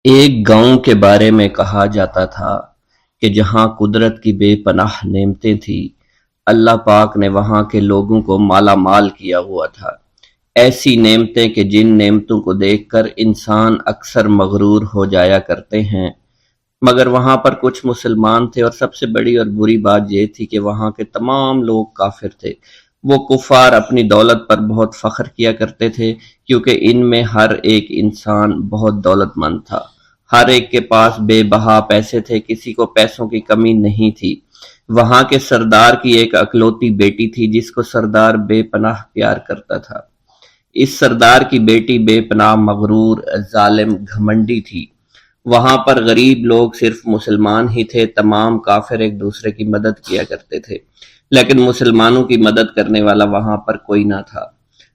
ایک گاؤں کے بارے میں کہا جاتا تھا کہ جہاں قدرت کی بے پناہ نعمتیں تھیں، اللہ پاک نے وہاں کے لوگوں کو مالا مال کیا ہوا تھا۔ ایسی نعمتیں کہ جن نعمتوں کو دیکھ کر انسان اکثر مغرور ہو جایا کرتے ہیں، مگر وہاں پر کچھ مسلمان تھے، اور سب سے بڑی اور بری بات یہ تھی کہ وہاں کے تمام لوگ کافر تھے۔ وہ کفار اپنی دولت پر بہت فخر کیا کرتے تھے، کیونکہ ان میں ہر ایک انسان بہت دولت مند تھا۔ ہر ایک کے پاس بے بہا پیسے تھے، کسی کو پیسوں کی کمی نہیں تھی۔ وہاں کے سردار کی ایک اکلوتی بیٹی تھی جس کو سردار بے پناہ پیار کرتا تھا۔ اس سردار کی بیٹی بے پناہ مغرور، ظالم، گھمنڈی تھی۔ وہاں پر غریب لوگ صرف مسلمان ہی تھے، تمام کافر ایک دوسرے کی مدد کیا کرتے تھے، لیکن مسلمانوں کی مدد کرنے والا وہاں پر کوئی نہ تھا۔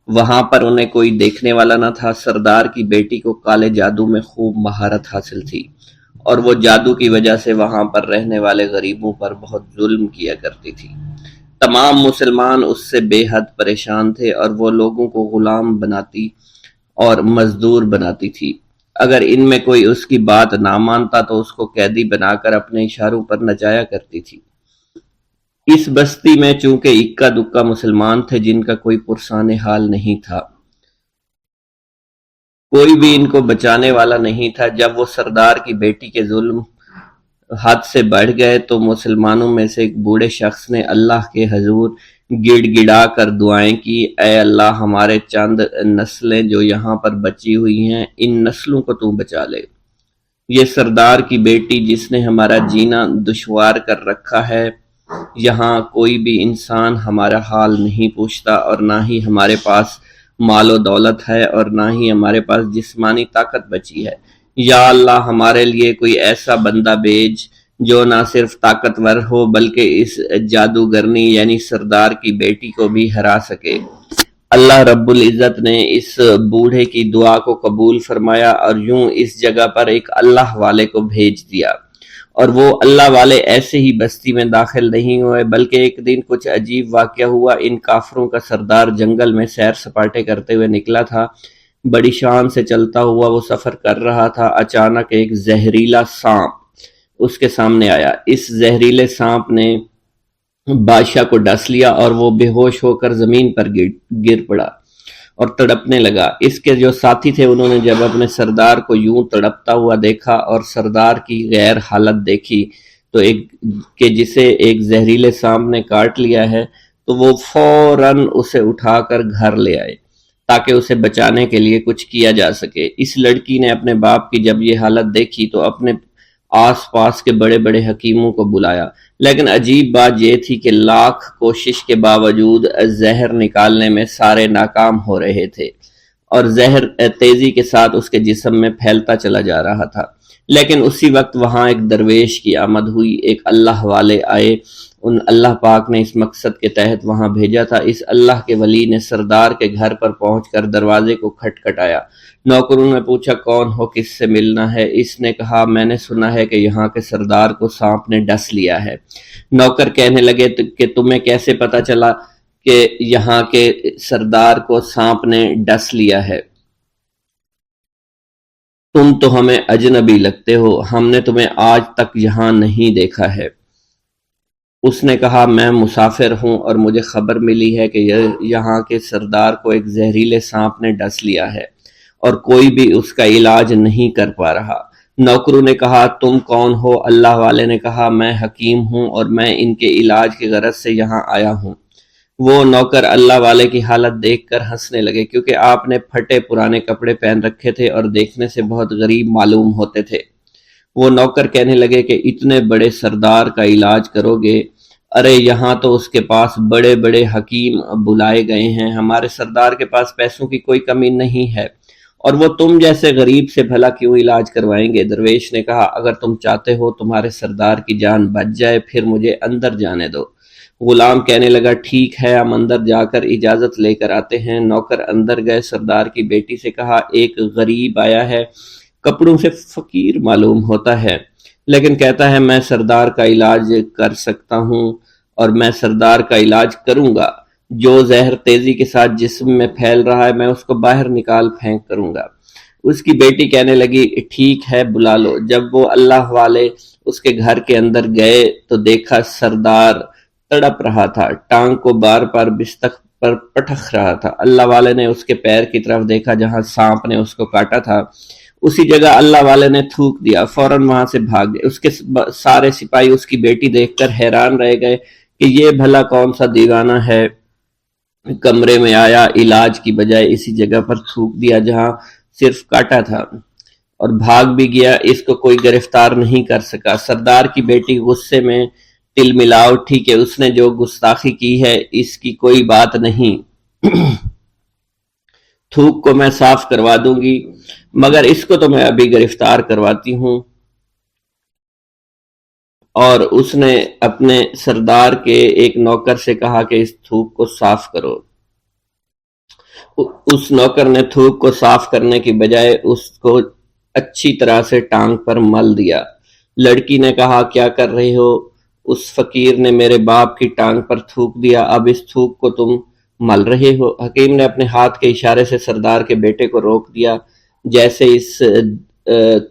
وہاں پر انہیں کوئی دیکھنے والا نہ تھا۔ سردار کی بیٹی کو کالے جادو میں خوب مہارت حاصل تھی، اور وہ جادو کی وجہ سے وہاں پر رہنے والے غریبوں پر بہت ظلم کیا کرتی تھی۔ تمام مسلمان اس سے بے حد پریشان تھے، اور وہ لوگوں کو غلام بناتی اور مزدور بناتی تھی۔ اگر ان میں کوئی اس کی بات نہ مانتا تو اس کو قیدی بنا کر اپنے اشاروں پر نچایا کرتی تھی۔ اس بستی میں چونکہ اکا دکا مسلمان تھے جن کا کوئی پرسان حال نہیں تھا، کوئی بھی ان کو بچانے والا نہیں تھا۔ جب وہ سردار کی بیٹی کے ظلم حد سے بڑھ گئے تو مسلمانوں میں سے ایک بوڑھے شخص نے اللہ کے حضور گڑ گڑا کر دعائیں کی، اے اللہ، ہمارے چند نسلیں جو یہاں پر بچی ہوئی ہیں، ان نسلوں کو تو بچا لے۔ یہ سردار کی بیٹی جس نے ہمارا جینا دشوار کر رکھا ہے، یہاں کوئی بھی انسان ہمارا حال نہیں پوچھتا، اور نہ ہی ہمارے پاس مال و دولت ہے، اور نہ ہی ہمارے پاس جسمانی طاقت بچی ہے۔ یا اللہ، ہمارے لیے کوئی ایسا بندہ بھیج جو نہ صرف طاقتور ہو بلکہ اس جادوگرنی یعنی سردار کی بیٹی کو بھی ہرا سکے۔ اللہ رب العزت نے اس بوڑھے کی دعا کو قبول فرمایا، اور یوں اس جگہ پر ایک اللہ والے کو بھیج دیا۔ اور وہ اللہ والے ایسے ہی بستی میں داخل نہیں ہوئے، بلکہ ایک دن کچھ عجیب واقعہ ہوا۔ ان کافروں کا سردار جنگل میں سیر سپاٹے کرتے ہوئے نکلا تھا۔ بڑی شان سے چلتا ہوا وہ سفر کر رہا تھا۔ اچانک ایک زہریلا سانپ اس کے سامنے آیا۔ اس زہریلے سانپ نے بادشاہ کو ڈس لیا، اور وہ بے ہوش ہو کر زمین پر گر پڑا اور تڑپنے لگا۔ اس کے جو ساتھی تھے انہوں نے جب اپنے سردار کو یوں تڑپتا ہوا دیکھا اور سردار کی غیر حالت دیکھی تو کہ جسے ایک زہریلے سانپ نے کاٹ لیا ہے، تو وہ فوراً اسے اٹھا کر گھر لے آئے تاکہ اسے بچانے کے لیے کچھ کیا جا سکے۔ اس لڑکی نے اپنے باپ کی جب یہ حالت دیکھی تو اپنے آس پاس کے بڑے بڑے حکیموں کو بلایا، لیکن عجیب بات یہ تھی کہ لاکھ کوشش کے باوجود زہر نکالنے میں سارے ناکام ہو رہے تھے، اور زہر تیزی کے ساتھ اس کے جسم میں پھیلتا چلا جا رہا تھا۔ لیکن اسی وقت وہاں ایک درویش کی آمد ہوئی، ایک اللہ والے آئے، ان اللہ پاک نے اس مقصد کے تحت وہاں بھیجا تھا۔ اس اللہ کے ولی نے سردار کے گھر پر پہنچ کر دروازے کو کھٹکھٹایا۔ نوکروں نے پوچھا کون ہو، کس سے ملنا ہے؟ اس نے کہا میں نے سنا ہے کہ یہاں کے سردار کو سانپ نے ڈس لیا ہے۔ نوکر کہنے لگے کہ تمہیں کیسے پتا چلا کہ یہاں کے سردار کو سانپ نے ڈس لیا ہے؟ تم تو ہمیں اجنبی لگتے ہو، ہم نے تمہیں آج تک یہاں نہیں دیکھا ہے۔ اس نے کہا میں مسافر ہوں، اور مجھے خبر ملی ہے کہ یہاں کے سردار کو ایک زہریلے سانپ نے ڈس لیا ہے، اور کوئی بھی اس کا علاج نہیں کر پا رہا۔ نوکروں نے کہا تم کون ہو؟ اللہ والے نے کہا میں حکیم ہوں، اور میں ان کے علاج کی غرض سے یہاں آیا ہوں۔ وہ نوکر اللہ والے کی حالت دیکھ کر ہنسنے لگے، کیونکہ آپ نے پھٹے پرانے کپڑے پہن رکھے تھے اور دیکھنے سے بہت غریب معلوم ہوتے تھے۔ وہ نوکر کہنے لگے کہ اتنے بڑے سردار کا علاج کرو گے؟ ارے یہاں تو اس کے پاس بڑے بڑے حکیم بلائے گئے ہیں، ہمارے سردار کے پاس پیسوں کی کوئی کمی نہیں ہے، اور وہ تم جیسے غریب سے بھلا کیوں علاج کروائیں گے؟ درویش نے کہا اگر تم چاہتے ہو تمہارے سردار کی جان بچ جائے پھر مجھے اندر جانے دو۔ غلام کہنے لگا ٹھیک ہے، ہم اندر جا کر اجازت لے کر آتے ہیں۔ نوکر اندر گئے، سردار کی بیٹی سے کہا ایک غریب آیا ہے، کپڑوں سے فقیر معلوم ہوتا ہے، لیکن کہتا ہے میں سردار کا علاج کر سکتا ہوں، اور میں سردار کا علاج کروں گا۔ جو زہر تیزی کے ساتھ جسم میں پھیل رہا ہے میں اس کو باہر نکال پھینک کروں گا۔ اس کی بیٹی کہنے لگی ٹھیک ہے بلا لو۔ جب وہ اللہ والے اس کے گھر کے اندر گئے تو دیکھا سردار تڑپ رہا تھا، ٹانگ کو بار بار بستر پر پٹخ رہا تھا۔ اللہ والے نے اس کے پیر کی طرف دیکھا جہاں سانپ نے اس کو کاٹا تھا، اسی جگہ اللہ والے نے تھوک دیا، فوراً وہاں سے بھاگ گئے۔ اس کے سارے سپاہی اس کی بیٹی دیکھ کر حیران رہ گئے کہ یہ بھلا کون سا دیوانہ ہے، کمرے میں آیا، علاج کی بجائے اسی جگہ پر تھوک دیا جہاں صرف کاٹا تھا، اور بھاگ بھی گیا۔ اس کو کوئی گرفتار نہیں کر سکا۔ سردار کی بیٹی غصے میں تل ملا اٹھی کہ اس نے جو گستاخی کی ہے اس کی کوئی بات نہیں، تھوک کو میں صاف کروا دوں گی، مگر اس کو تو میں ابھی گرفتار کرواتی ہوں۔ اور اس نے اپنے سردار کے ایک نوکر سے کہا کہ اس تھوک کو صاف کرو۔ اس نوکر نے تھوک کو صاف کرنے کی بجائے اس کو اچھی طرح سے ٹانگ پر مل دیا۔ لڑکی نے کہا کیا کر رہے ہو؟ اس فقیر نے میرے باپ کی ٹانگ پر تھوک دیا، اب اس تھوک کو تم مل رہے ہو؟ حکیم نے اپنے ہاتھ کے اشارے سے سردار کے بیٹے کو روک دیا۔ جیسے اس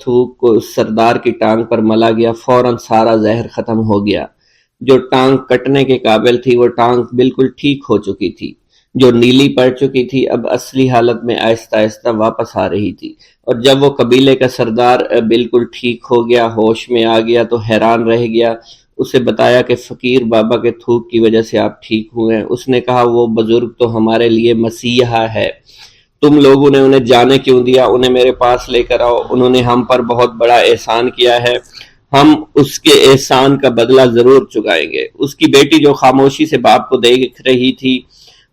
تھوک کو سردار کی ٹانگ پر ملا گیا، فوراً سارا زہر ختم ہو گیا۔ جو ٹانگ کٹنے کے قابل تھی وہ ٹانگ بالکل ٹھیک ہو چکی تھی، جو نیلی پڑ چکی تھی اب اصلی حالت میں آہستہ آہستہ واپس آ رہی تھی۔ اور جب وہ قبیلے کا سردار بالکل ٹھیک ہو گیا، ہوش میں آ گیا تو حیران رہ گیا۔ اسے بتایا کہ فقیر بابا کے تھوک کی وجہ سے آپ ٹھیک ہوئے ہیں۔ اس نے کہا وہ بزرگ تو ہمارے لیے مسیحا ہے، تم لوگوں نے انہیں جانے کیوں دیا؟ انہیں میرے پاس لے کر آؤ، انہوں نے ہم پر بہت بڑا احسان کیا ہے، ہم اس کے احسان کا بدلہ ضرور چکائیں گے۔ اس کی بیٹی جو خاموشی سے باپ کو دیکھ رہی تھی،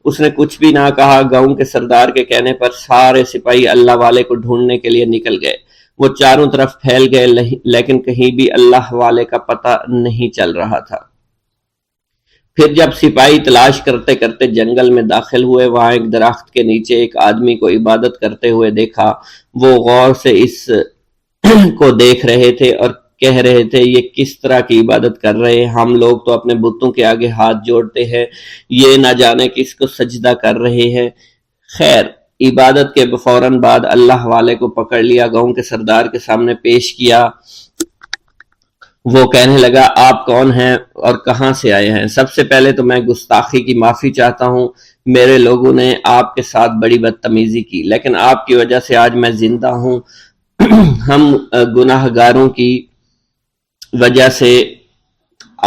اس نے کچھ بھی نہ کہا۔ گاؤں کے سردار کے کہنے پر سارے سپاہی اللہ والے کو ڈھونڈنے کے لیے نکل گئے۔ وہ چاروں طرف پھیل گئے لیکن کہیں بھی اللہ والے کا پتہ نہیں چل رہا تھا۔ پھر جب سپاہی تلاش کرتے کرتے جنگل میں داخل ہوئے، وہاں ایک درخت کے نیچے ایک آدمی کو عبادت کرتے ہوئے دیکھا۔ وہ غور سے اس کو دیکھ رہے تھے اور کہہ رہے تھے یہ کس طرح کی عبادت کر رہے ہیں؟ ہم لوگ تو اپنے بتوں کے آگے ہاتھ جوڑتے ہیں، یہ نہ جانے کس کو سجدہ کر رہے ہیں۔ خیر، عبادت کے فوراً بعد اللہ والے کو پکڑ لیا، گاؤں کے سردار کے سامنے پیش کیا۔ وہ کہنے لگا آپ کون ہیں اور کہاں سے آئے ہیں؟ سب سے پہلے تو میں گستاخی کی معافی چاہتا ہوں، میرے لوگوں نے آپ کے ساتھ بڑی بدتمیزی کی، لیکن آپ کی وجہ سے آج میں زندہ ہوں۔ ہم گناہ گاروں کی وجہ سے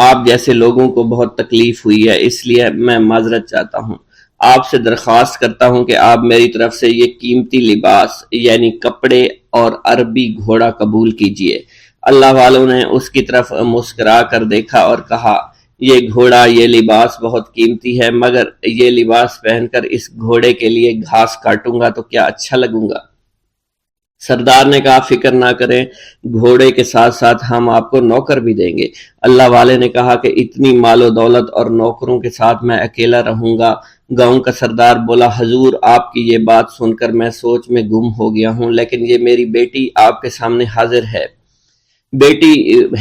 آپ جیسے لوگوں کو بہت تکلیف ہوئی ہے، اس لیے میں معذرت چاہتا ہوں۔ آپ سے درخواست کرتا ہوں کہ آپ میری طرف سے یہ قیمتی لباس یعنی کپڑے اور عربی گھوڑا قبول کیجئے۔ اللہ والوں نے اس کی طرف مسکرا کر دیکھا اور کہا یہ گھوڑا، یہ لباس بہت قیمتی ہے، مگر یہ لباس پہن کر اس گھوڑے کے لیے گھاس کاٹوں گا تو کیا اچھا لگوں گا؟ سردار نے کہا فکر نہ کریں، گھوڑے کے ساتھ ساتھ ہم آپ کو نوکر بھی دیں گے۔ اللہ والے نے کہا کہ اتنی مال و دولت اور نوکروں کے ساتھ میں اکیلا رہوں گا؟ گاؤں کا سردار بولا حضور آپ کی یہ بات سن کر میں سوچ میں گم ہو گیا ہوں، لیکن یہ میری بیٹی آپ کے سامنے حاضر ہے۔ بیٹی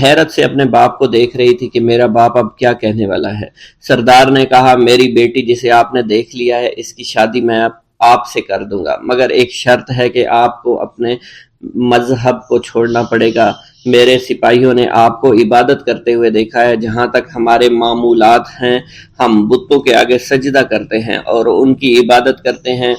حیرت سے اپنے باپ کو دیکھ رہی تھی کہ میرا باپ اب کیا کہنے والا ہے۔ سردار نے کہا میری بیٹی جسے آپ نے دیکھ لیا ہے اس کی شادی میں آپ سے کر دوں گا، مگر ایک شرط ہے کہ آپ کو اپنے مذہب کو چھوڑنا پڑے گا۔ میرے سپاہیوں نے آپ کو عبادت کرتے ہوئے دیکھا ہے، جہاں تک ہمارے معمولات ہیں ہم بتوں کے آگے سجدہ کرتے ہیں اور ان کی عبادت کرتے ہیں،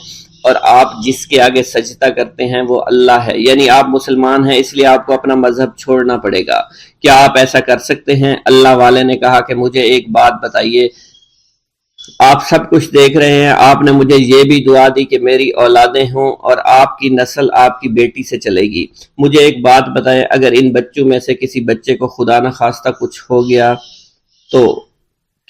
اور آپ جس کے آگے سجدہ کرتے ہیں وہ اللہ ہے، یعنی آپ مسلمان ہیں، اس لیے آپ کو اپنا مذہب چھوڑنا پڑے گا۔ کیا آپ ایسا کر سکتے ہیں؟ اللہ والے نے کہا کہ مجھے ایک بات بتائیے، آپ سب کچھ دیکھ رہے ہیں، آپ نے مجھے یہ بھی دعا دی کہ میری اولادیں ہوں اور آپ کی نسل آپ کی بیٹی سے چلے گی۔ مجھے ایک بات بتائیں، اگر ان بچوں میں سے کسی بچے کو خدا نہ خواستہ کچھ ہو گیا تو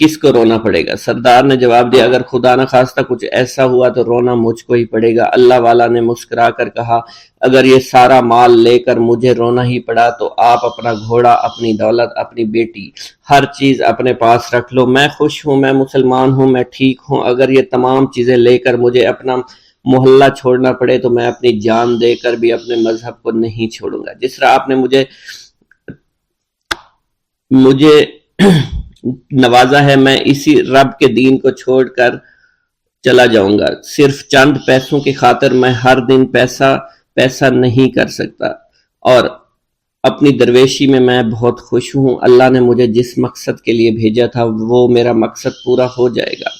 کس کو رونا پڑے گا؟ سردار نے جواب دیا اگر خدا نہ خواستہ کچھ ایسا ہوا تو رونا مجھ کو ہی پڑے گا۔ اللہ والا نے مسکرا کر کہا اگر یہ سارا مال لے کر مجھے رونا ہی پڑا تو آپ اپنا گھوڑا، اپنی دولت، اپنی بیٹی، ہر چیز اپنے پاس رکھ لو۔ میں خوش ہوں، میں مسلمان ہوں، میں ٹھیک ہوں۔ اگر یہ تمام چیزیں لے کر مجھے اپنا محلہ چھوڑنا پڑے تو میں اپنی جان دے کر بھی اپنے مذہب کو نہیں چھوڑوں گا۔ جس طرح آپ نے مجھے نوازا ہے، میں اسی رب کے دین کو چھوڑ کر چلا جاؤں گا۔ صرف چند پیسوں کی خاطر میں ہر دن پیسہ پیسہ نہیں کر سکتا، اور اپنی درویشی میں بہت خوش ہوں۔ اللہ نے مجھے جس مقصد کے لیے بھیجا تھا وہ میرا مقصد پورا ہو جائے گا۔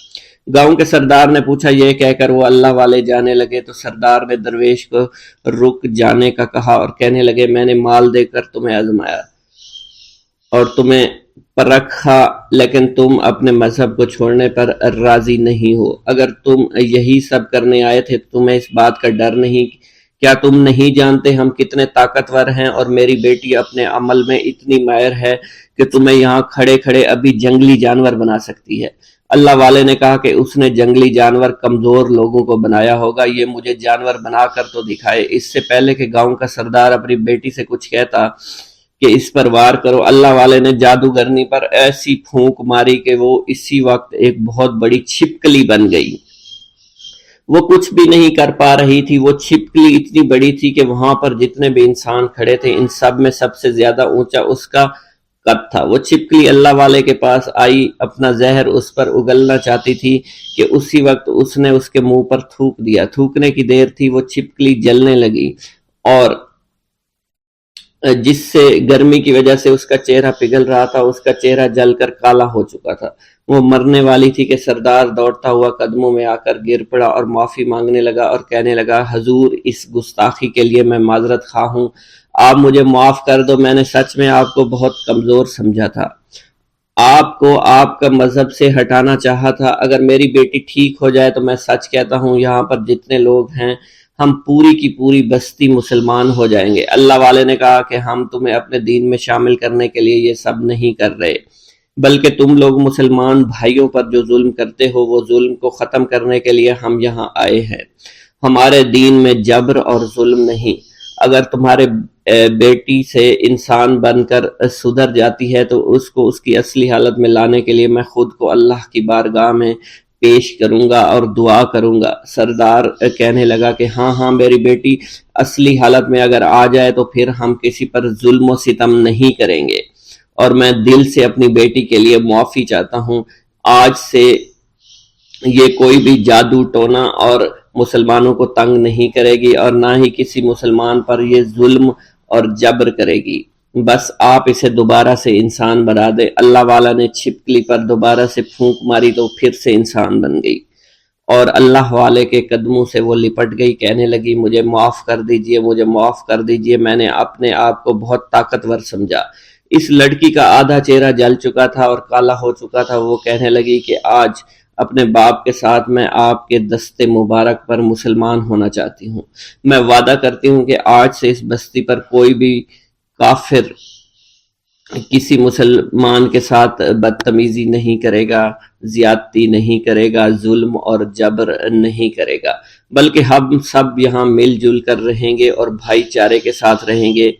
گاؤں کے سردار نے پوچھا، یہ کہہ کر وہ اللہ والے جانے لگے تو سردار نے درویش کو رک جانے کا کہا اور کہنے لگے، میں نے مال دے کر تمہیں آزمایا اور تمہیں پرکھا، لیکن تم اپنے مذہب کو چھوڑنے پر راضی نہیں ہو۔ اگر تم یہی سب کرنے آئے تھے تو تمہیں اس بات کا ڈر نہیں؟ کیا تم نہیں جانتے ہم کتنے طاقتور ہیں، اور میری بیٹی اپنے عمل میں اتنی ماہر ہے کہ تمہیں یہاں کھڑے کھڑے ابھی جنگلی جانور بنا سکتی ہے۔ اللہ والے نے کہا کہ اس نے جنگلی جانور کمزور لوگوں کو بنایا ہوگا، یہ مجھے جانور بنا کر تو دکھائے۔ اس سے پہلے کہ گاؤں کا سردار اپنی بیٹی سے کچھ کہتا کہ اس پر وار کرو، اللہ والے نے جادوگرنی پر ایسی پھونک ماری کہ وہ اسی وقت ایک بہت بڑی چھپکلی بن گئی۔ وہ کچھ بھی نہیں کر پا رہی تھی، وہ چھپکلی اتنی بڑی تھی کہ وہاں پر جتنے بھی انسان کھڑے تھے ان سب میں سب سے زیادہ اونچا اس کا قد تھا۔ وہ چھپکلی اللہ والے کے پاس آئی، اپنا زہر اس پر اگلنا چاہتی تھی کہ اسی وقت اس نے اس کے منہ پر تھوک دیا۔ تھوکنے کی دیر تھی، وہ چھپکلی جلنے لگی اور جس سے گرمی کی وجہ سے اس کا چہرہ پگھل رہا تھا، اس کا چہرہ جل کر کالا ہو چکا تھا۔ وہ مرنے والی تھی کہ سردار دوڑتا ہوا قدموں میں آ کر گر پڑا اور معافی مانگنے لگا اور کہنے لگا، حضور اس گستاخی کے لیے میں معذرت خواہ ہوں، آپ مجھے معاف کر دو، میں نے سچ میں آپ کو بہت کمزور سمجھا تھا، آپ کو آپ کا مذہب سے ہٹانا چاہا تھا۔ اگر میری بیٹی ٹھیک ہو جائے تو میں سچ کہتا ہوں یہاں پر جتنے لوگ ہیں ہم پوری کی پوری بستی مسلمان ہو جائیں گے۔ اللہ والے نے کہا کہ ہم تمہیں اپنے دین میں شامل کرنے کے لیے یہ سب نہیں کر رہے، بلکہ تم لوگ مسلمان بھائیوں پر جو ظلم کرتے ہو وہ ظلم کو ختم کرنے کے لیے ہم یہاں آئے ہیں۔ ہمارے دین میں جبر اور ظلم نہیں۔ اگر تمہارے بیٹی سے انسان بن کر سدھر جاتی ہے تو اس کو اس کی اصلی حالت میں لانے کے لیے میں خود کو اللہ کی بارگاہ میں پیش کروں گا اور دعا کروں گا۔ سردار کہنے لگا کہ ہاں میری بیٹی اصلی حالت میں اگر آ جائے تو پھر ہم کسی پر ظلم و ستم نہیں کریں گے، اور میں دل سے اپنی بیٹی کے لیے معافی چاہتا ہوں۔ آج سے یہ کوئی بھی جادو ٹونا اور مسلمانوں کو تنگ نہیں کرے گی، اور نہ ہی کسی مسلمان پر یہ ظلم اور جبر کرے گی۔ بس آپ اسے دوبارہ سے انسان بنا دے۔ اللہ والا نے چھپکلی پر دوبارہ سے پھونک ماری تو پھر سے انسان بن گئی اور اللہ والے کے قدموں سے وہ لپٹ گئی، کہنے لگی، مجھے معاف کر دیجئے، مجھے معاف کر دیجئے، میں نے اپنے آپ کو بہت طاقتور سمجھا۔ اس لڑکی کا آدھا چہرہ جل چکا تھا اور کالا ہو چکا تھا۔ وہ کہنے لگی کہ آج اپنے باپ کے ساتھ میں آپ کے دست مبارک پر مسلمان ہونا چاہتی ہوں۔ میں وعدہ کرتی ہوں کہ آج سے اس بستی پر کوئی بھی کافر کسی مسلمان کے ساتھ بدتمیزی نہیں کرے گا، زیادتی نہیں کرے گا، ظلم اور جبر نہیں کرے گا، بلکہ ہم سب یہاں مل جل کر رہیں گے اور بھائی چارے کے ساتھ رہیں گے۔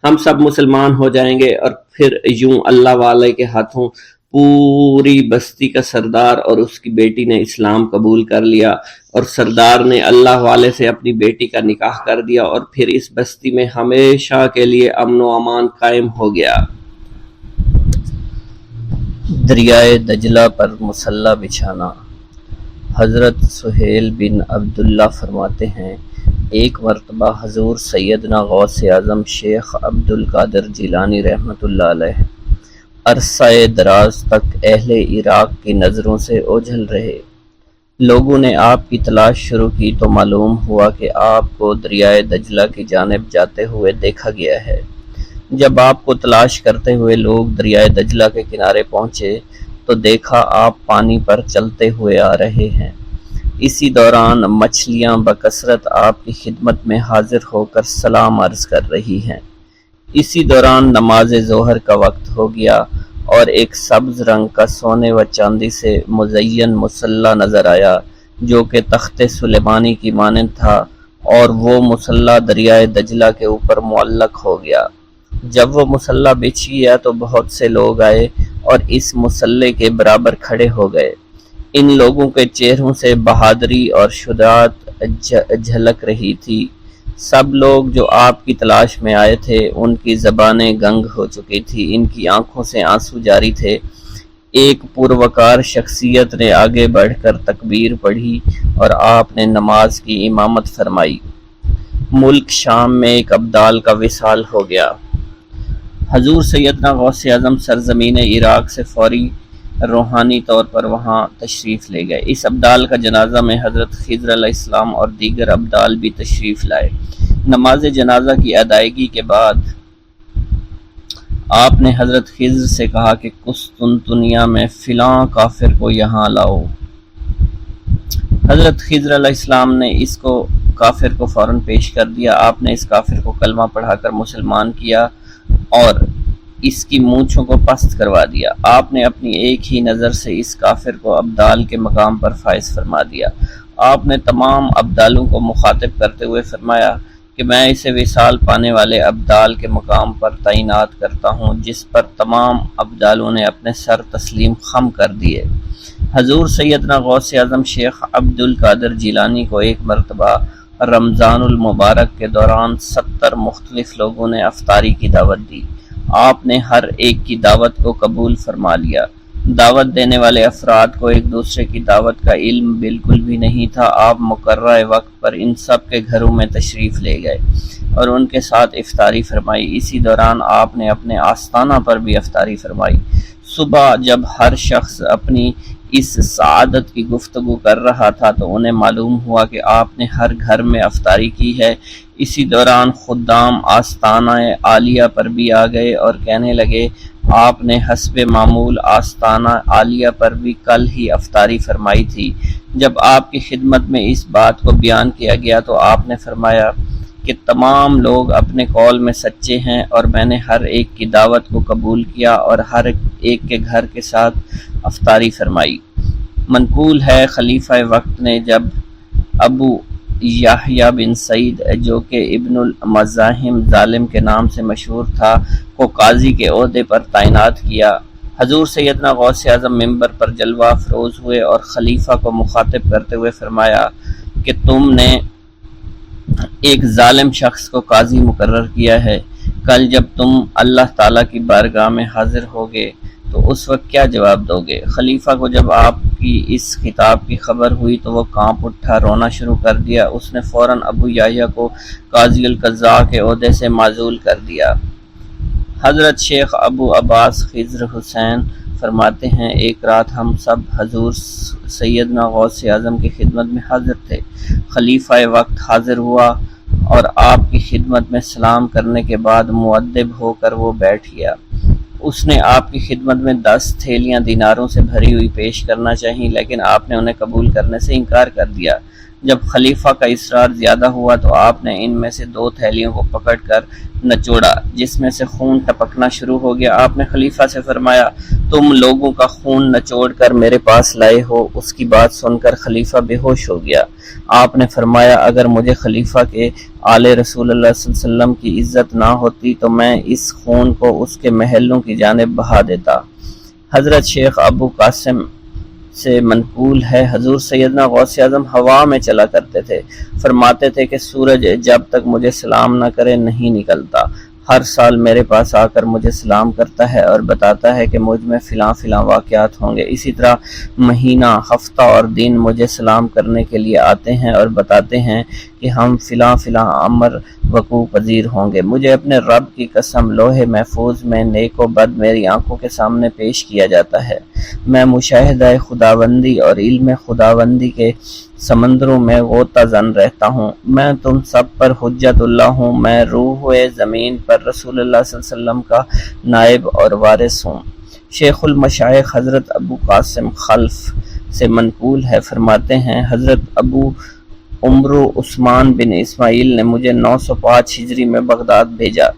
ہم سب مسلمان ہو جائیں گے اور پھر یوں اللہ والے کے ہاتھوں پوری بستی کا سردار اور اس کی بیٹی نے اسلام قبول کر لیا، اور سردار نے اللہ والے سے اپنی بیٹی کا نکاح کر دیا، اور پھر اس بستی میں ہمیشہ کے لیے امن و امان قائم ہو گیا۔ دریائے دجلہ پر مصلی بچھانا۔ حضرت سہیل بن عبداللہ فرماتے ہیں، ایک مرتبہ حضور سیدنا غوث اعظم شیخ عبد القادر جیلانی رحمۃ اللہ علیہ عرصہ دراز تک اہل عراق کی نظروں سے اوجھل رہے۔ لوگوں نے آپ کی تلاش شروع کی تو معلوم ہوا کہ آپ کو دریائے دجلہ کی جانب جاتے ہوئے دیکھا گیا ہے۔ جب آپ کو تلاش کرتے ہوئے لوگ دریائے دجلہ کے کنارے پہنچے تو دیکھا آپ پانی پر چلتے ہوئے آ رہے ہیں۔ اسی دوران مچھلیاں بکثرت آپ کی خدمت میں حاضر ہو کر سلام عرض کر رہی ہیں۔ اسی دوران نماز ظہر کا وقت ہو گیا اور ایک سبز رنگ کا سونے و چاندی سے مزین مصلی نظر آیا جو کہ تخت سلیمانی کی مانند تھا، اور وہ مصلی دریائے دجلہ کے اوپر معلق ہو گیا۔ جب وہ مصلی بچھ گیا تو بہت سے لوگ آئے اور اس مصلی کے برابر کھڑے ہو گئے۔ ان لوگوں کے چہروں سے بہادری اور شجاعت جھلک رہی تھی۔ سب لوگ جو آپ کی تلاش میں آئے تھے ان کی زبانیں گنگ ہو چکی تھی، ان کی آنکھوں سے آنسو جاری تھے۔ ایک پروقار شخصیت نے آگے بڑھ کر تکبیر پڑھی اور آپ نے نماز کی امامت فرمائی۔ ملک شام میں ایک ابدال کا وصال ہو گیا۔ حضور سیدنا غوث اعظم سرزمین عراق سے فوری روحانی طور پر وہاں تشریف لے گئے۔ اس ابدال کا جنازہ میں حضرت خضر علیہ السلام اور دیگر ابدال بھی تشریف لائے۔ نماز جنازہ کی ادائیگی کے بعد آپ نے حضرت خضر سے کہا کہ قسطنطنیہ میں فلاں کافر کو یہاں لاؤ۔ حضرت خضر علیہ السلام نے اس کو کافر کو فوراً پیش کر دیا۔ آپ نے اس کافر کو کلمہ پڑھا کر مسلمان کیا اور اس کی مونچھوں کو پست کروا دیا۔ آپ نے اپنی ایک ہی نظر سے اس کافر کو ابدال کے مقام پر فائز فرما دیا۔ آپ نے تمام ابدالوں کو مخاطب کرتے ہوئے فرمایا کہ میں اسے وصال پانے والے ابدال کے مقام پر تعینات کرتا ہوں، جس پر تمام ابدالوں نے اپنے سر تسلیم خم کر دیے۔ حضور سیدنا غوث اعظم شیخ عبد القادر جیلانی کو ایک مرتبہ رمضان المبارک کے دوران 70 مختلف لوگوں نے افطاری کی دعوت دی۔ آپ نے ہر ایک کی دعوت کو قبول فرما لیا۔ دعوت دینے والے افراد کو ایک دوسرے کی دعوت کا علم بالکل بھی نہیں تھا۔ آپ مقررہ وقت پر ان سب کے گھروں میں تشریف لے گئے اور ان کے ساتھ افطاری فرمائی۔ اسی دوران آپ نے اپنے آستانہ پر بھی افطاری فرمائی۔ صبح جب ہر شخص اپنی اس سعادت کی گفتگو کر رہا تھا تو انہیں معلوم ہوا کہ آپ نے ہر گھر میں افطاری کی ہے۔ اسی دوران خدام آستانہ عالیہ پر بھی آ گئے اور کہنے لگے آپ نے حسب معمول آستانہ عالیہ پر بھی کل ہی افطاری فرمائی تھی۔ جب آپ کی خدمت میں اس بات کو بیان کیا گیا تو آپ نے فرمایا کہ تمام لوگ اپنے قول میں سچے ہیں اور میں نے ہر ایک کی دعوت کو قبول کیا اور ہر ایک کے گھر کے ساتھ افطاری فرمائی۔ منقول ہے خلیفہ وقت نے جب ابو یحییٰ بن سعید جو کہ ابن المزاحم ظالم کے نام سے مشہور تھا کو قاضی کے عہدے پر تعینات کیا۔ حضور سیدنا غوث اعظم ممبر پر جلوہ افروز ہوئے اور خلیفہ کو مخاطب کرتے ہوئے فرمایا کہ تم نے ایک ظالم شخص کو قاضی مقرر کیا ہے۔ کل جب تم اللہ تعالیٰ کی بارگاہ میں حاضر ہوگے تو اس وقت کیا جواب دو گے؟ خلیفہ کو جب آپ کی اس خطاب کی خبر ہوئی تو وہ کانپ اٹھا، رونا شروع کر دیا۔ اس نے فوراً ابو یحییٰ کو قاضی القضاء کے عہدے سے معزول کر دیا۔ حضرت شیخ ابو عباس خضر حسین فرماتے ہیں ایک رات ہم سب حضور سیدنا غوث اعظم کی خدمت میں حاضر تھے۔ خلیفہ وقت حاضر ہوا اور آپ کی خدمت میں سلام کرنے کے بعد مؤدب ہو کر وہ بیٹھ گیا۔ اس نے آپ کی خدمت میں 10 تھیلیاں دیناروں سے بھری ہوئی پیش کرنا چاہییں، لیکن آپ نے انہیں قبول کرنے سے انکار کر دیا۔ جب خلیفہ کا اصرار زیادہ ہوا تو آپ نے ان میں سے 2 تھیلیوں کو پکڑ کر نچوڑا، جس میں سے خون ٹپکنا شروع ہو گیا۔ آپ نے خلیفہ سے فرمایا تم لوگوں کا خون نچوڑ کر میرے پاس لائے ہو۔ اس کی بات سن کر خلیفہ بے ہوش ہو گیا۔ آپ نے فرمایا اگر مجھے خلیفہ کے آل رسول اللہ صلی اللہ علیہ وسلم کی عزت نہ ہوتی تو میں اس خون کو اس کے محلوں کی جانب بہا دیتا۔ حضرت شیخ ابو قاسم سے منقول ہے حضور سیدنا غوث اعظم ہوا میں چلا کرتے تھے۔ فرماتے تھے کہ سورج جب تک مجھے سلام نہ کرے نہیں نکلتا۔ ہر سال میرے پاس آ کر مجھے سلام کرتا ہے اور بتاتا ہے کہ مجھ میں فلاں فلاں واقعات ہوں گے۔ اسی طرح مہینہ، ہفتہ اور دن مجھے سلام کرنے کے لیے آتے ہیں اور بتاتے ہیں کہ ہم فلاں فلاں امر وقوع پذیر ہوں گے۔ مجھے اپنے رب کی قسم لوح محفوظ میں نیک و بد میری آنکھوں کے سامنے پیش کیا جاتا ہے۔ میں مشاہدہ خداوندی اور علم خداوندی کے سمندروں میں غوطہ زن رہتا ہوں۔ میں تم سب پر حجت اللہ ہوں۔ میں روح زمین پر رسول اللہ صلی اللہ علیہ وسلم کا نائب اور وارث ہوں۔ شیخ المشائخ حضرت ابو قاسم خلف سے منقول ہے فرماتے ہیں حضرت ابو عمرو عثمان بن اسماعیل نے مجھے 905 ہجری میں بغداد بھیجا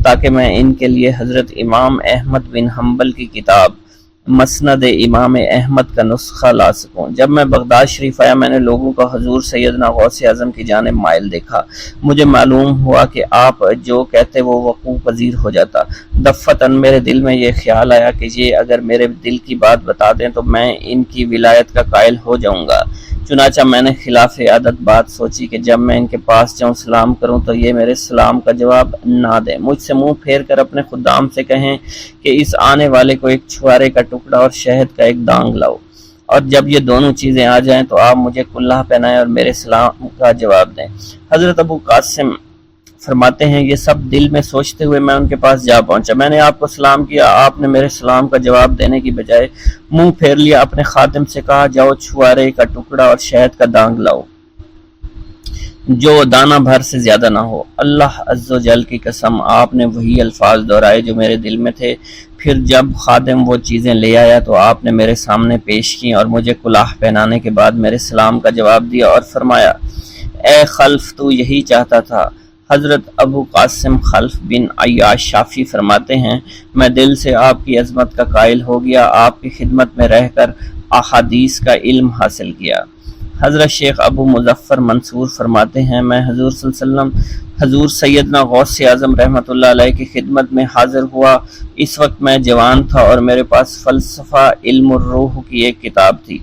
تاکہ میں ان کے لیے حضرت امام احمد بن حنبل کی کتاب مسند امام احمد کا نسخہ لا سکوں۔ جب میں بغداد شریف آیا میں نے لوگوں کو حضور سیدنا غوث اعظم کی جانب مائل دیکھا۔ مجھے معلوم ہوا کہ آپ جو کہتے وہ وقوع پذیر ہو جاتا۔ دفتن میرے دل میں یہ خیال آیا کہ یہ اگر میرے دل کی بات بتا دیں تو میں ان کی ولایت کا قائل ہو جاؤں گا۔ چنانچہ میں نے خلاف عادت بات سوچی کہ جب میں ان کے پاس جاؤں سلام کروں تو یہ میرے سلام کا جواب نہ دیں، مجھ سے منہ پھیر کر اپنے خدام سے کہیں کہ اس آنے والے کو ایک چھوارے کا ٹکڑا اور شہد کا ایک دانگ لاؤ، اور جب یہ دونوں چیزیں آ جائیں تو آپ مجھے کلہ پہنائیں اور میرے سلام کا جواب دیں۔ حضرت ابو قاسم فرماتے ہیں یہ سب دل میں سوچتے ہوئے میں ان کے پاس جا پہنچا، میں نے آپ کو سلام کیا، آپ نے میرے سلام کا جواب دینے کی بجائے منہ پھیر لیا، اپنے خادم سے کہا جاؤ چھوارے کا ٹکڑا اور شہد کا دانگ لاؤ جو دانہ بھر سے زیادہ نہ ہو۔ اللہ عز و جل کی قسم آپ نے وہی الفاظ دہرائے جو میرے دل میں تھے۔ پھر جب خادم وہ چیزیں لے آیا تو آپ نے میرے سامنے پیش کی اور مجھے کلاه پہنانے کے بعد میرے سلام کا جواب دیا اور فرمایا اے خلف تو یہی چاہتا تھا۔ حضرت ابو قاسم خلف بن عیاش شافعی فرماتے ہیں میں دل سے آپ کی عظمت کا قائل ہو گیا، آپ کی خدمت میں رہ کر احادیث کا علم حاصل کیا۔ حضرت شیخ ابو مظفر منصور فرماتے ہیں میں حضور صلی اللہ علیہ وسلم حضور سیدنا غوث اعظم رحمۃ اللہ علیہ کی خدمت میں حاضر ہوا۔ اس وقت میں جوان تھا اور میرے پاس فلسفہ علم الروح کی ایک کتاب تھی۔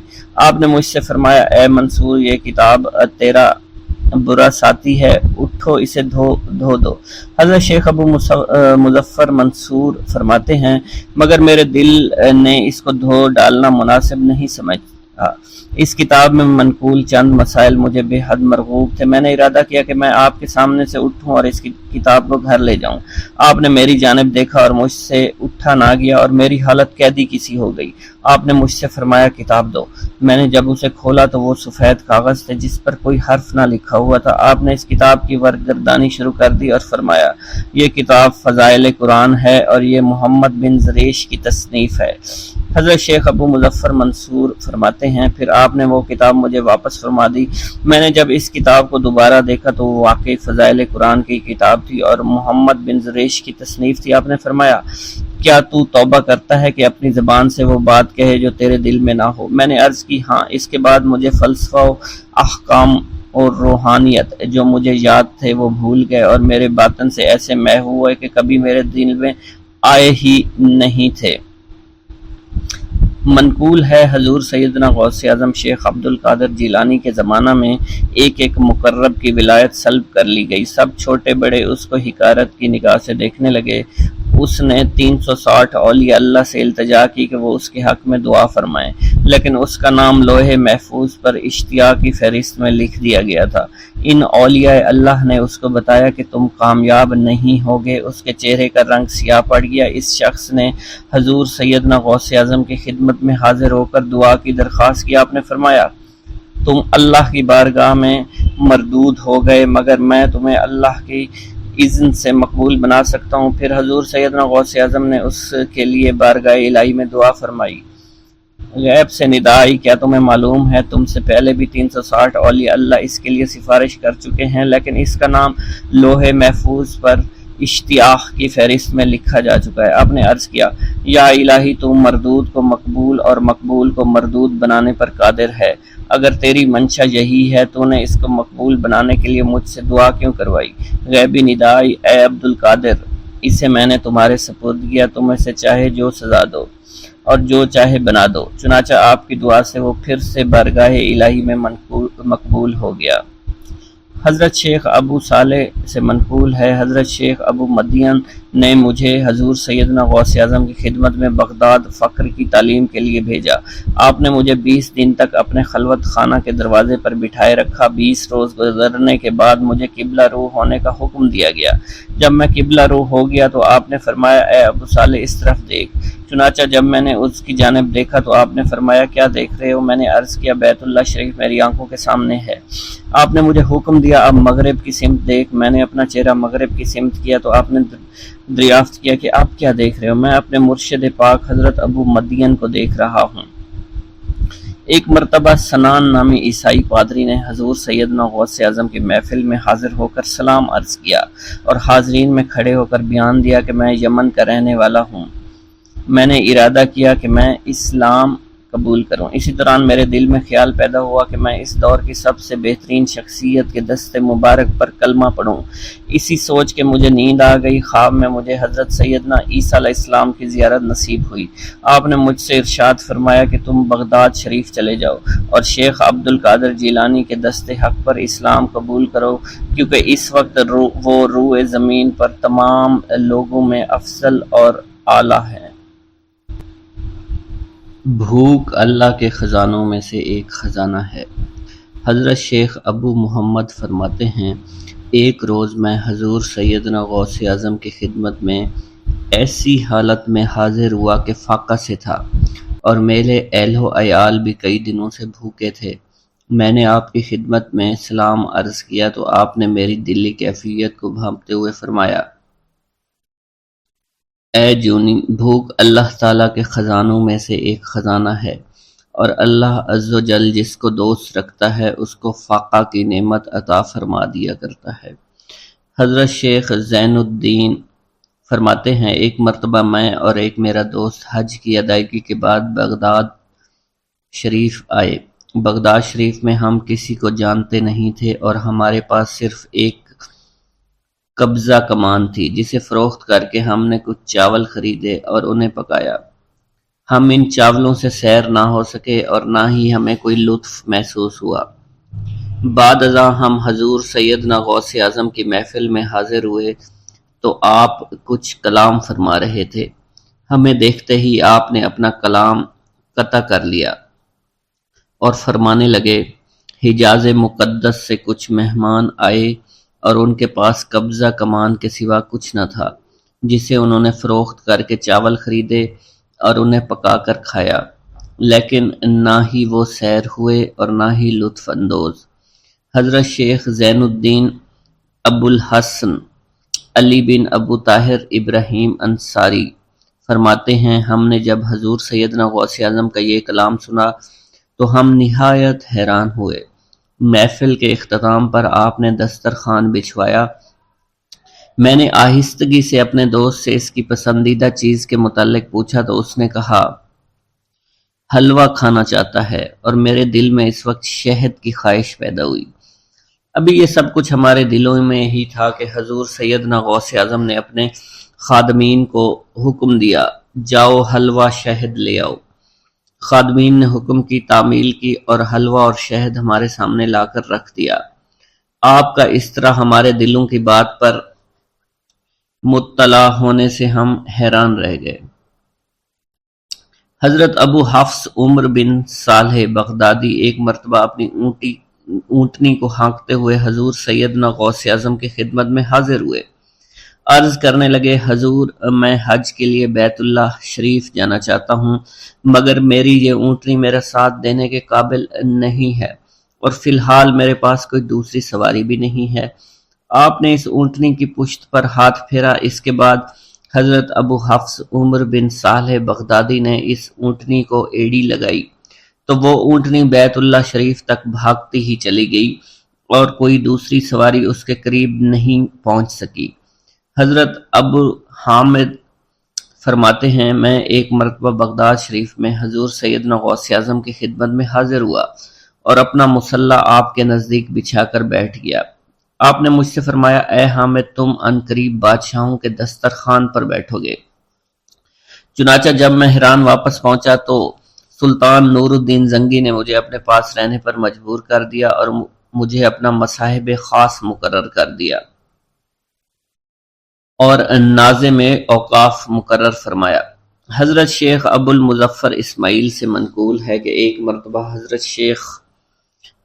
آپ نے مجھ سے فرمایا اے منصور یہ کتاب تیرا برا ساتھی ہے، اٹھو اسے دھو دو۔ حضرت شیخ ابو مظفر منصور فرماتے ہیں مگر میرے دل نے اس کو دھو ڈالنا مناسب نہیں سمجھا۔ اس کتاب میں منقول چند مسائل مجھے بے حد مرغوب تھے۔ میں نے ارادہ کیا کہ میں آپ کے سامنے سے اٹھوں اور اس کتاب کو گھر لے جاؤں۔ آپ نے میری جانب دیکھا اور مجھ سے اٹھا نہ گیا اور میری حالت قیدی کسی ہو گئی۔ آپ نے مجھ سے فرمایا کتاب دو۔ میں نے جب اسے کھولا تو وہ سفید کاغذ تھے جس پر کوئی حرف نہ لکھا ہوا تھا۔ آپ نے اس کتاب کی ورقگردانی شروع کر دی اور فرمایا یہ کتاب فضائل قرآن ہے اور یہ محمد بن زریش کی تصنیف ہے۔ حضرت شیخ ابو مظفر منصور فرماتے ہیں پھر آپ نے وہ کتاب مجھے واپس فرما دی۔ میں نے جب اس کتاب کو دوبارہ دیکھا تو وہ واقعی فضائل قرآن کی کتاب تھی اور محمد بن زریش کی تصنیف تھی۔ آپ نے فرمایا کیا تو توبہ کرتا ہے کہ اپنی زبان سے وہ بات کہے جو تیرے دل میں نہ ہو؟ میں نے عرض کی ہاں۔ اس کے بعد مجھے فلسفہ و احکام اور روحانیت جو مجھے یاد تھے وہ بھول گئے اور میرے باطن سے ایسے محو ہوئے کہ کبھی میرے دل میں آئے ہی نہیں تھے۔ منقول ہے حضور سیدنا غوث اعظم شیخ عبد القادر جیلانی کے زمانہ میں ایک مقرب کی ولایت سلب کر لی گئی۔ سب چھوٹے بڑے اس کو حقارت کی نگاہ سے دیکھنے لگے۔ اس نے 360 اولیاء اللہ سے التجا کی کہ وہ اس کے حق میں دعا فرمائیں، لیکن اس کا نام لوح محفوظ پر اشتیاق کی فہرست میں لکھ دیا گیا تھا۔ ان اولیاء اللہ نے اس کو بتایا کہ تم کامیاب نہیں ہوگے۔ اس کے چہرے کا رنگ سیاہ پڑ گیا۔ اس شخص نے حضور سیدنا غوث اعظم کی خدمت میں حاضر ہو کر دعا کی درخواست کی۔ آپ نے فرمایا تم اللہ کی بارگاہ میں مردود ہو گئے مگر میں تمہیں اللہ کی اذن سے مقبول بنا سکتا ہوں۔ پھر حضور سیدنا غوث اعظم نے اس کے لیے بارگاہ الہی میں دعا فرمائی۔ غیب سے ندا آئی کیا تمہیں معلوم ہے تم سے پہلے بھی 360 اولیاء اللہ اس کے لیے سفارش کر چکے ہیں لیکن اس کا نام لوح محفوظ پر اشتیاق کی فہرست میں لکھا جا چکا ہے۔ آپ نے عرض کیا یا الہی تو مردود کو مقبول اور مقبول کو مردود بنانے پر قادر ہے۔ اگر تیری منشا یہی ہے تو نے اس کو مقبول بنانے کے لیے مجھ سے دعا کیوں کروائی؟ غیبی ندا آئی اے عبد القادر اسے میں نے تمہارے سپرد کیا، تم اسے چاہے جو سزا دو اور جو چاہے بنا دو۔ چنانچہ آپ کی دعا سے وہ پھر سے بارگاہ الہی میں مقبول ہو گیا۔ حضرت شیخ ابو صالح سے منقول ہے حضرت شیخ ابو مدین نے مجھے حضور سیدنا غوث اعظم کی خدمت میں بغداد فقر کی تعلیم کے لیے بھیجا۔ آپ نے مجھے 20 دن تک اپنے خلوت خانہ کے دروازے پر بٹھائے رکھا۔ 20 روز گزرنے کے بعد مجھے قبلہ رو ہونے کا حکم دیا گیا۔ جب میں قبلہ رو ہو گیا تو آپ نے فرمایا اے ابو صالح اس طرف دیکھ۔ چنانچہ جب میں نے اس کی جانب دیکھا تو آپ نے فرمایا کیا دیکھ رہے ہو؟ میں نے عرض کیا بیت اللہ شریف میری آنکھوں کے سامنے ہے۔ آپ نے مجھے حکم دیا اب مغرب کی سمت دیکھ۔ میں نے اپنا چہرہ مغرب کی سمت کیا تو آپ نے دریافت کیا کہ آپ کیا دیکھ رہے ہو؟ میں اپنے مرشد پاک حضرت ابو مدین کو دیکھ رہا ہوں۔ ایک مرتبہ سنان نامی عیسائی پادری نے حضور سیدنا غوث اعظم کی محفل میں حاضر ہو کر سلام عرض کیا اور حاضرین میں کھڑے ہو کر بیان دیا کہ میں یمن کا رہنے والا ہوں۔ میں نے ارادہ کیا کہ میں اسلام قبول کروں۔ اسی دوران میرے دل میں خیال پیدا ہوا کہ میں اس دور کی سب سے بہترین شخصیت کے دست مبارک پر کلمہ پڑھوں۔ اسی سوچ کے مجھے نیند آ گئی۔ خواب میں مجھے حضرت سیدنا عیسیٰ علیہ السلام کی زیارت نصیب ہوئی۔ آپ نے مجھ سے ارشاد فرمایا کہ تم بغداد شریف چلے جاؤ اور شیخ عبد القادر جیلانی کے دست حق پر اسلام قبول کرو کیونکہ اس وقت وہ روئے زمین پر تمام لوگوں میں افضل اور اعلیٰ ہے۔ بھوک اللہ کے خزانوں میں سے ایک خزانہ ہے۔ حضرت شیخ ابو محمد فرماتے ہیں ایک روز میں حضور سیدنا غوث اعظم کی خدمت میں ایسی حالت میں حاضر ہوا کہ فاقہ سے تھا اور میرے اہل و عیال بھی کئی دنوں سے بھوکے تھے۔ میں نے آپ کی خدمت میں سلام عرض کیا تو آپ نے میری دلی کیفیت کو بھانپتے ہوئے فرمایا، اے جونی، بھوک اللہ تعالیٰ کے خزانوں میں سے ایک خزانہ ہے، اور اللہ عز و جل جس کو دوست رکھتا ہے اس کو فاقہ کی نعمت عطا فرما دیا کرتا ہے۔ حضرت شیخ زین الدین فرماتے ہیں ایک مرتبہ میں اور ایک میرا دوست حج کی ادائیگی کے بعد بغداد شریف آئے۔ بغداد شریف میں ہم کسی کو جانتے نہیں تھے اور ہمارے پاس صرف ایک قبضہ کمان تھی جسے فروخت کر کے ہم نے کچھ چاول خریدے اور انہیں پکایا۔ ہم ان چاولوں سے سیر نہ ہو سکے اور نہ ہی ہمیں کوئی لطف محسوس ہوا۔ بعد ازاں ہم حضور سیدنا غوث اعظم کی محفل میں حاضر ہوئے تو آپ کچھ کلام فرما رہے تھے۔ ہمیں دیکھتے ہی آپ نے اپنا کلام قطع کر لیا اور فرمانے لگے، حجاز مقدس سے کچھ مہمان آئے اور ان کے پاس قبضہ کمان کے سوا کچھ نہ تھا جسے انہوں نے فروخت کر کے چاول خریدے اور انہیں پکا کر کھایا، لیکن نہ ہی وہ سیر ہوئے اور نہ ہی لطف اندوز۔ حضرت شیخ زین الدین ابو الحسن علی بن ابو طاہر ابراہیم انصاری فرماتے ہیں ہم نے جب حضور سیدنا غوث اعظم کا یہ کلام سنا تو ہم نہایت حیران ہوئے۔ محفل کے اختتام پر آپ نے دسترخوان بچھوایا۔ میں نے آہستگی سے اپنے دوست سے اس کی پسندیدہ چیز کے متعلق پوچھا تو اس نے کہا حلوہ کھانا چاہتا ہے، اور میرے دل میں اس وقت شہد کی خواہش پیدا ہوئی۔ ابھی یہ سب کچھ ہمارے دلوں میں ہی تھا کہ حضور سیدنا غوث اعظم نے اپنے خادمین کو حکم دیا، جاؤ حلوہ شہد لے آؤ۔ خادمین نے حکم کی، تعمیل کی اور حلوہ اور شہد ہمارے سامنے لا کر رکھ دیا۔ آپ کا اس طرح ہمارے دلوں کی بات پر مطلع ہونے سے ہم حیران رہ گئے۔ حضرت ابو حفص عمر بن صالح بغدادی ایک مرتبہ اپنی اونٹنی کو ہانکتے ہوئے حضور سیدنا غوث اعظم کی خدمت میں حاضر ہوئے۔ عرض کرنے لگے، حضور میں حج کے لیے بیت اللہ شریف جانا چاہتا ہوں، مگر میری یہ اونٹنی میرا ساتھ دینے کے قابل نہیں ہے اور فی الحال میرے پاس کوئی دوسری سواری بھی نہیں ہے۔ آپ نے اس اونٹنی کی پشت پر ہاتھ پھیرا۔ اس کے بعد حضرت ابو حفص عمر بن صالح بغدادی نے اس اونٹنی کو ایڑی لگائی تو وہ اونٹنی بیت اللہ شریف تک بھاگتی ہی چلی گئی اور کوئی دوسری سواری اس کے قریب نہیں پہنچ سکی۔ حضرت ابو حامد فرماتے ہیں میں ایک مرتبہ بغداد شریف میں حضور سیدنا غوث اعظم کی خدمت میں حاضر ہوا اور اپنا مصلی آپ کے نزدیک بچھا کر بیٹھ گیا۔ آپ نے مجھ سے فرمایا، اے حامد، تم عنقریب بادشاہوں کے دسترخوان پر بیٹھو گے۔ چنانچہ جب میں حران واپس پہنچا تو سلطان نور الدین زنگی نے مجھے اپنے پاس رہنے پر مجبور کر دیا اور مجھے اپنا مصاحب خاص مقرر کر دیا اور ناظم اوقاف مقرر فرمایا۔ حضرت شیخ ابو المظفر اسماعیل سے منقول ہے کہ ایک مرتبہ حضرت شیخ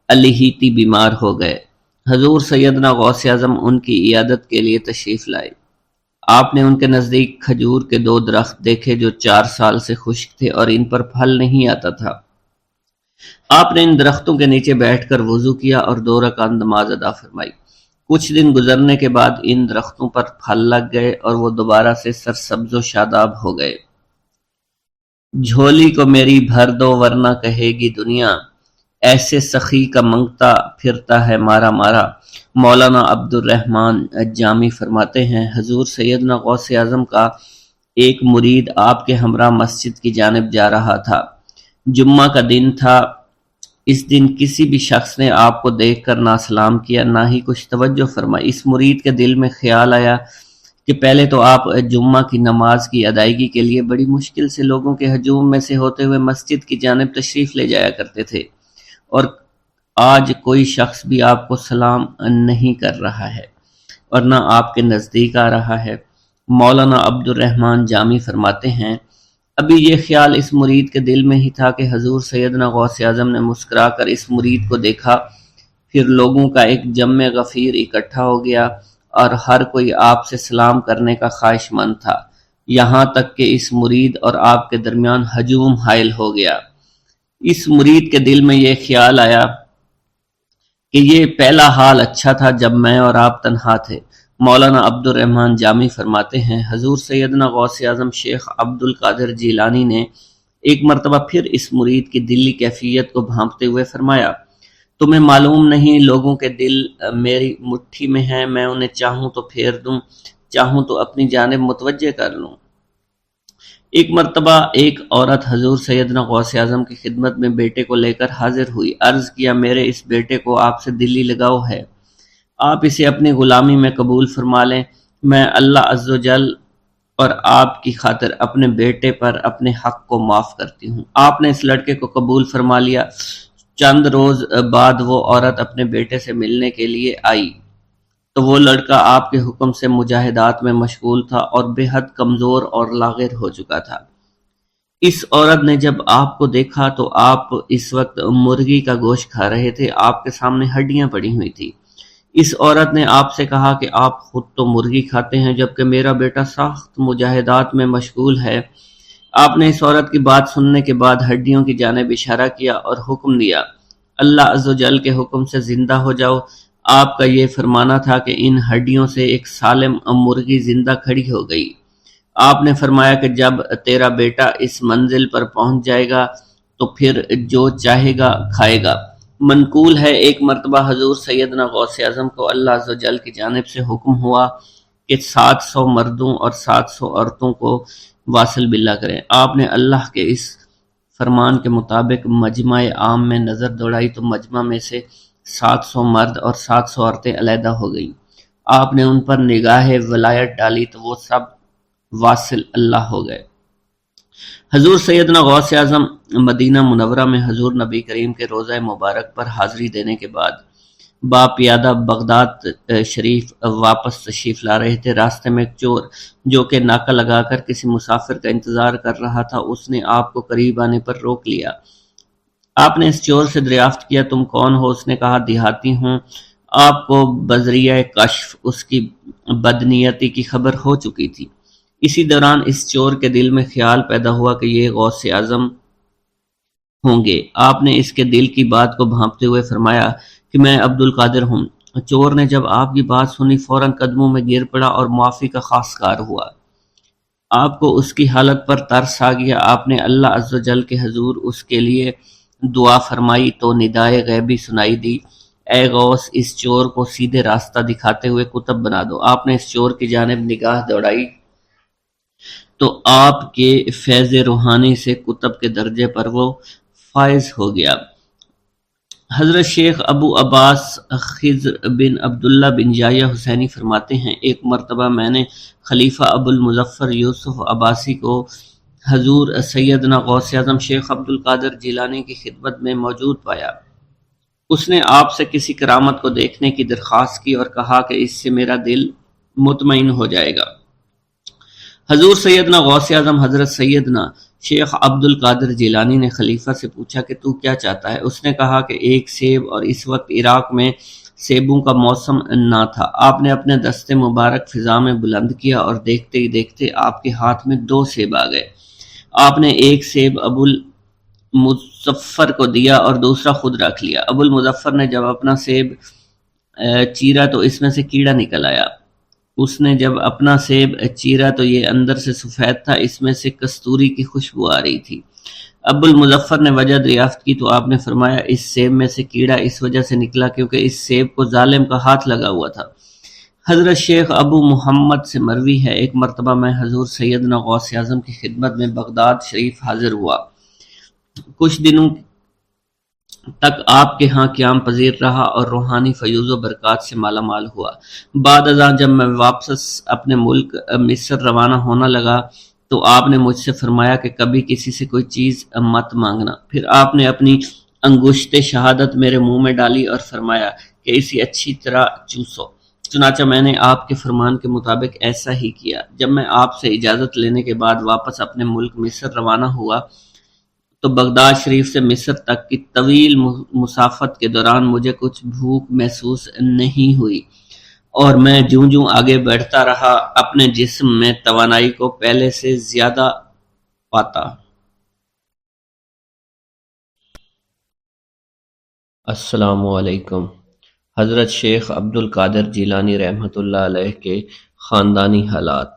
الہیتی بیمار ہو گئے۔ حضور سیدنا غوث اعظم ان کی عیادت کے لیے تشریف لائے۔ آپ نے ان کے نزدیک کھجور کے 2 درخت دیکھے جو 4 سال سے خشک تھے اور ان پر پھل نہیں آتا تھا۔ آپ نے ان درختوں کے نیچے بیٹھ کر وضو کیا اور 2 رکعت نماز ادا فرمائی۔ کچھ دن گزرنے کے بعد ان درختوں پر پھل لگ گئے اور وہ دوبارہ سے سرسبز و شاداب ہو گئے۔ جھولی کو میری بھر دو ورنہ کہے گی دنیا، ایسے سخی کا منگتا پھرتا ہے مارا مارا۔ مولانا عبد الرحمن جامی فرماتے ہیں حضور سیدنا غوث اعظم کا ایک مرید آپ کے ہمراہ مسجد کی جانب جا رہا تھا۔ جمعہ کا دن تھا۔ اس دن کسی بھی شخص نے آپ کو دیکھ کر نہ سلام کیا نہ ہی کچھ توجہ فرمائی۔ اس مرید کے دل میں خیال آیا کہ پہلے تو آپ جمعہ کی نماز کی ادائیگی کے لیے بڑی مشکل سے لوگوں کے ہجوم میں سے ہوتے ہوئے مسجد کی جانب تشریف لے جایا کرتے تھے، اور آج کوئی شخص بھی آپ کو سلام نہیں کر رہا ہے اور نہ آپ کے نزدیک آ رہا ہے۔ مولانا عبد الرحمن جامی فرماتے ہیں ابھی یہ خیال اس مرید کے دل میں ہی تھا کہ حضور سیدنا غوث اعظم نے مسکرا کر اس مرید کو دیکھا پھر لوگوں کا ایک جمع غفیر اکٹھا ہو گیا اور ہر کوئی آپ سے سلام کرنے کا خواہش مند تھا، یہاں تک کہ اس مرید اور آپ کے درمیان ہجوم حائل ہو گیا۔ اس مرید کے دل میں یہ خیال آیا کہ یہ پہلا حال اچھا تھا جب میں اور آپ تنہا تھے۔ مولانا عبد الرحمن جامی فرماتے ہیں، حضور سیدنا غوث اعظم شیخ عبد القادر جیلانی نے ایک مرتبہ پھر اس مرید کی دلی کیفیت کو بھانپتے ہوئے فرمایا، تمہیں معلوم نہیں لوگوں کے دل میری مٹھی میں ہیں، میں انہیں چاہوں تو پھیر دوں، چاہوں تو اپنی جانب متوجہ کر لوں۔ ایک مرتبہ ایک عورت حضور سیدنا غوث اعظم کی خدمت میں بیٹے کو لے کر حاضر ہوئی، عرض کیا میرے اس بیٹے کو آپ سے دلی لگاؤ ہے، آپ اسے اپنی غلامی میں قبول فرما لیں، میں اللہ عز و جل اور آپ کی خاطر اپنے بیٹے پر اپنے حق کو معاف کرتی ہوں۔ آپ نے اس لڑکے کو قبول فرما لیا۔ چند روز بعد وہ عورت اپنے بیٹے سے ملنے کے لیے آئی تو وہ لڑکا آپ کے حکم سے مجاہدات میں مشغول تھا اور بے حد کمزور اور لاغر ہو چکا تھا۔ اس عورت نے جب آپ کو دیکھا تو آپ اس وقت مرغی کا گوشت کھا رہے تھے، آپ کے سامنے ہڈیاں پڑی ہوئی تھی۔ اس عورت نے آپ سے کہا کہ آپ خود تو مرغی کھاتے ہیں جبکہ میرا بیٹا سخت مجاہدات میں مشغول ہے۔ آپ نے اس عورت کی بات سننے کے بعد ہڈیوں کی جانب اشارہ کیا اور حکم دیا، اللہ عز و جل کے حکم سے زندہ ہو جاؤ۔ آپ کا یہ فرمانا تھا کہ ان ہڈیوں سے ایک سالم مرغی زندہ کھڑی ہو گئی۔ آپ نے فرمایا کہ جب تیرا بیٹا اس منزل پر پہنچ جائے گا تو پھر جو چاہے گا کھائے گا۔ منقول ہے ایک مرتبہ حضور سیدنا غوث اعظم کو اللہ عز و جل کی جانب سے حکم ہوا کہ 700 مردوں اور 700 عورتوں کو واصل باللہ کریں۔ آپ نے اللہ کے اس فرمان کے مطابق مجمع عام میں نظر دوڑائی تو مجمع میں سے 700 مرد اور 700 عورتیں علیحدہ ہو گئیں۔ آپ نے ان پر نگاہ ولایت ڈالی تو وہ سب واصل اللہ ہو گئے۔ حضور سیدنا غوث اعظم مدینہ منورہ میں حضور نبی کریم کے روضہ مبارک پر حاضری دینے کے بعد باپیادہ بغداد شریف واپس تشریف لا رہے تھے۔ راستے میں ایک چور جو کہ ناکہ لگا کر کسی مسافر کا انتظار کر رہا تھا، اس نے آپ کو قریب آنے پر روک لیا۔ آپ نے اس چور سے دریافت کیا تم کون ہو؟ اس نے کہا دیہاتی ہوں۔ آپ کو بذریعہ کشف اس کی بدنیتی کی خبر ہو چکی تھی۔ اسی دوران اس چور کے دل میں خیال پیدا ہوا کہ یہ غوث اعظم ہوں گے۔ آپ نے اس کے دل کی بات کو بھانپتے ہوئے فرمایا کہ میں عبد القادر ہوں۔ چور نے جب آپ کی بات سنی فوراً قدموں میں گر پڑا اور معافی کا خواستگار ہوا۔ آپ کو اس کی حالت پر ترس آ گیا۔ آپ نے اللہ عز و جل کے حضور اس کے لیے دعا فرمائی تو ندائے غیبی سنائی دی، اے غوث اس چور کو سیدھے راستہ دکھاتے ہوئے قطب بنا دو۔ آپ نے اس چور کی جانب نگاہ دوڑائی تو آپ کے فیض روحانی سے قطب کے درجے پر وہ فائز ہو گیا۔ حضرت شیخ ابو عباس خضر بن عبداللہ بن یحییٰ حسینی فرماتے ہیں، ایک مرتبہ میں نے خلیفہ ابو المظفر یوسف عباسی کو حضور سیدنا غوث اعظم شیخ عبد القادر جیلانی کی خدمت میں موجود پایا۔ اس نے آپ سے کسی کرامت کو دیکھنے کی درخواست کی اور کہا کہ اس سے میرا دل مطمئن ہو جائے گا۔ حضور سیدنا غوث اعظم حضرت سیدنا شیخ عبد القادر جیلانی نے خلیفہ سے پوچھا کہ تو کیا چاہتا ہے؟ اس نے کہا کہ ایک سیب، اور اس وقت عراق میں سیبوں کا موسم نہ تھا۔ آپ نے اپنے دستے مبارک فضا میں بلند کیا اور دیکھتے ہی دیکھتے آپ کے ہاتھ میں 2 سیب آ گئے۔ آپ نے ایک سیب ابو المظفر کو دیا اور دوسرا خود رکھ لیا۔ ابو المظفر نے جب اپنا سیب چیرا تو اس میں سے کیڑا نکل آیا۔ اس نے جب اپنا سیب چیرا تو یہ اندر سے سفید تھا، اس میں سے کستوری کی خوشبو آ رہی تھی۔ ابو المظفر نے وجہ دریافت کی تو آپ نے فرمایا اس سیب میں سے کیڑا اس وجہ سے نکلا کیونکہ اس سیب کو ظالم کا ہاتھ لگا ہوا تھا۔ حضرت شیخ ابو محمد سے مروی ہے، ایک مرتبہ میں حضور سیدنا غوث اعظم کی خدمت میں بغداد شریف حاضر ہوا۔ کچھ دنوں تک آپ کے ہاں قیام پذیر رہا اور روحانی فیوز و برکات سے مالا مال ہوا۔ بعد ازاں جب میں واپس اپنے ملک مصر روانہ ہونا لگا تو آپ نے مجھ سے فرمایا کہ کبھی کسی سے کوئی چیز مت مانگنا۔ پھر آپ نے اپنی انگشت شہادت میرے منہ میں ڈالی اور فرمایا کہ اسے اچھی طرح چوسو۔ چنانچہ میں نے آپ کے فرمان کے مطابق ایسا ہی کیا۔ جب میں آپ سے اجازت لینے کے بعد واپس اپنے ملک مصر روانہ ہوا تو بغداد شریف سے مصر تک کی طویل مسافت کے دوران مجھے کچھ بھوک محسوس نہیں ہوئی، اور میں جوں جوں آگے بڑھتا رہا اپنے جسم میں توانائی کو پہلے سے زیادہ پاتا۔ السلام علیکم۔ حضرت شیخ عبد القادر جیلانی رحمۃ اللہ علیہ کے خاندانی حالات۔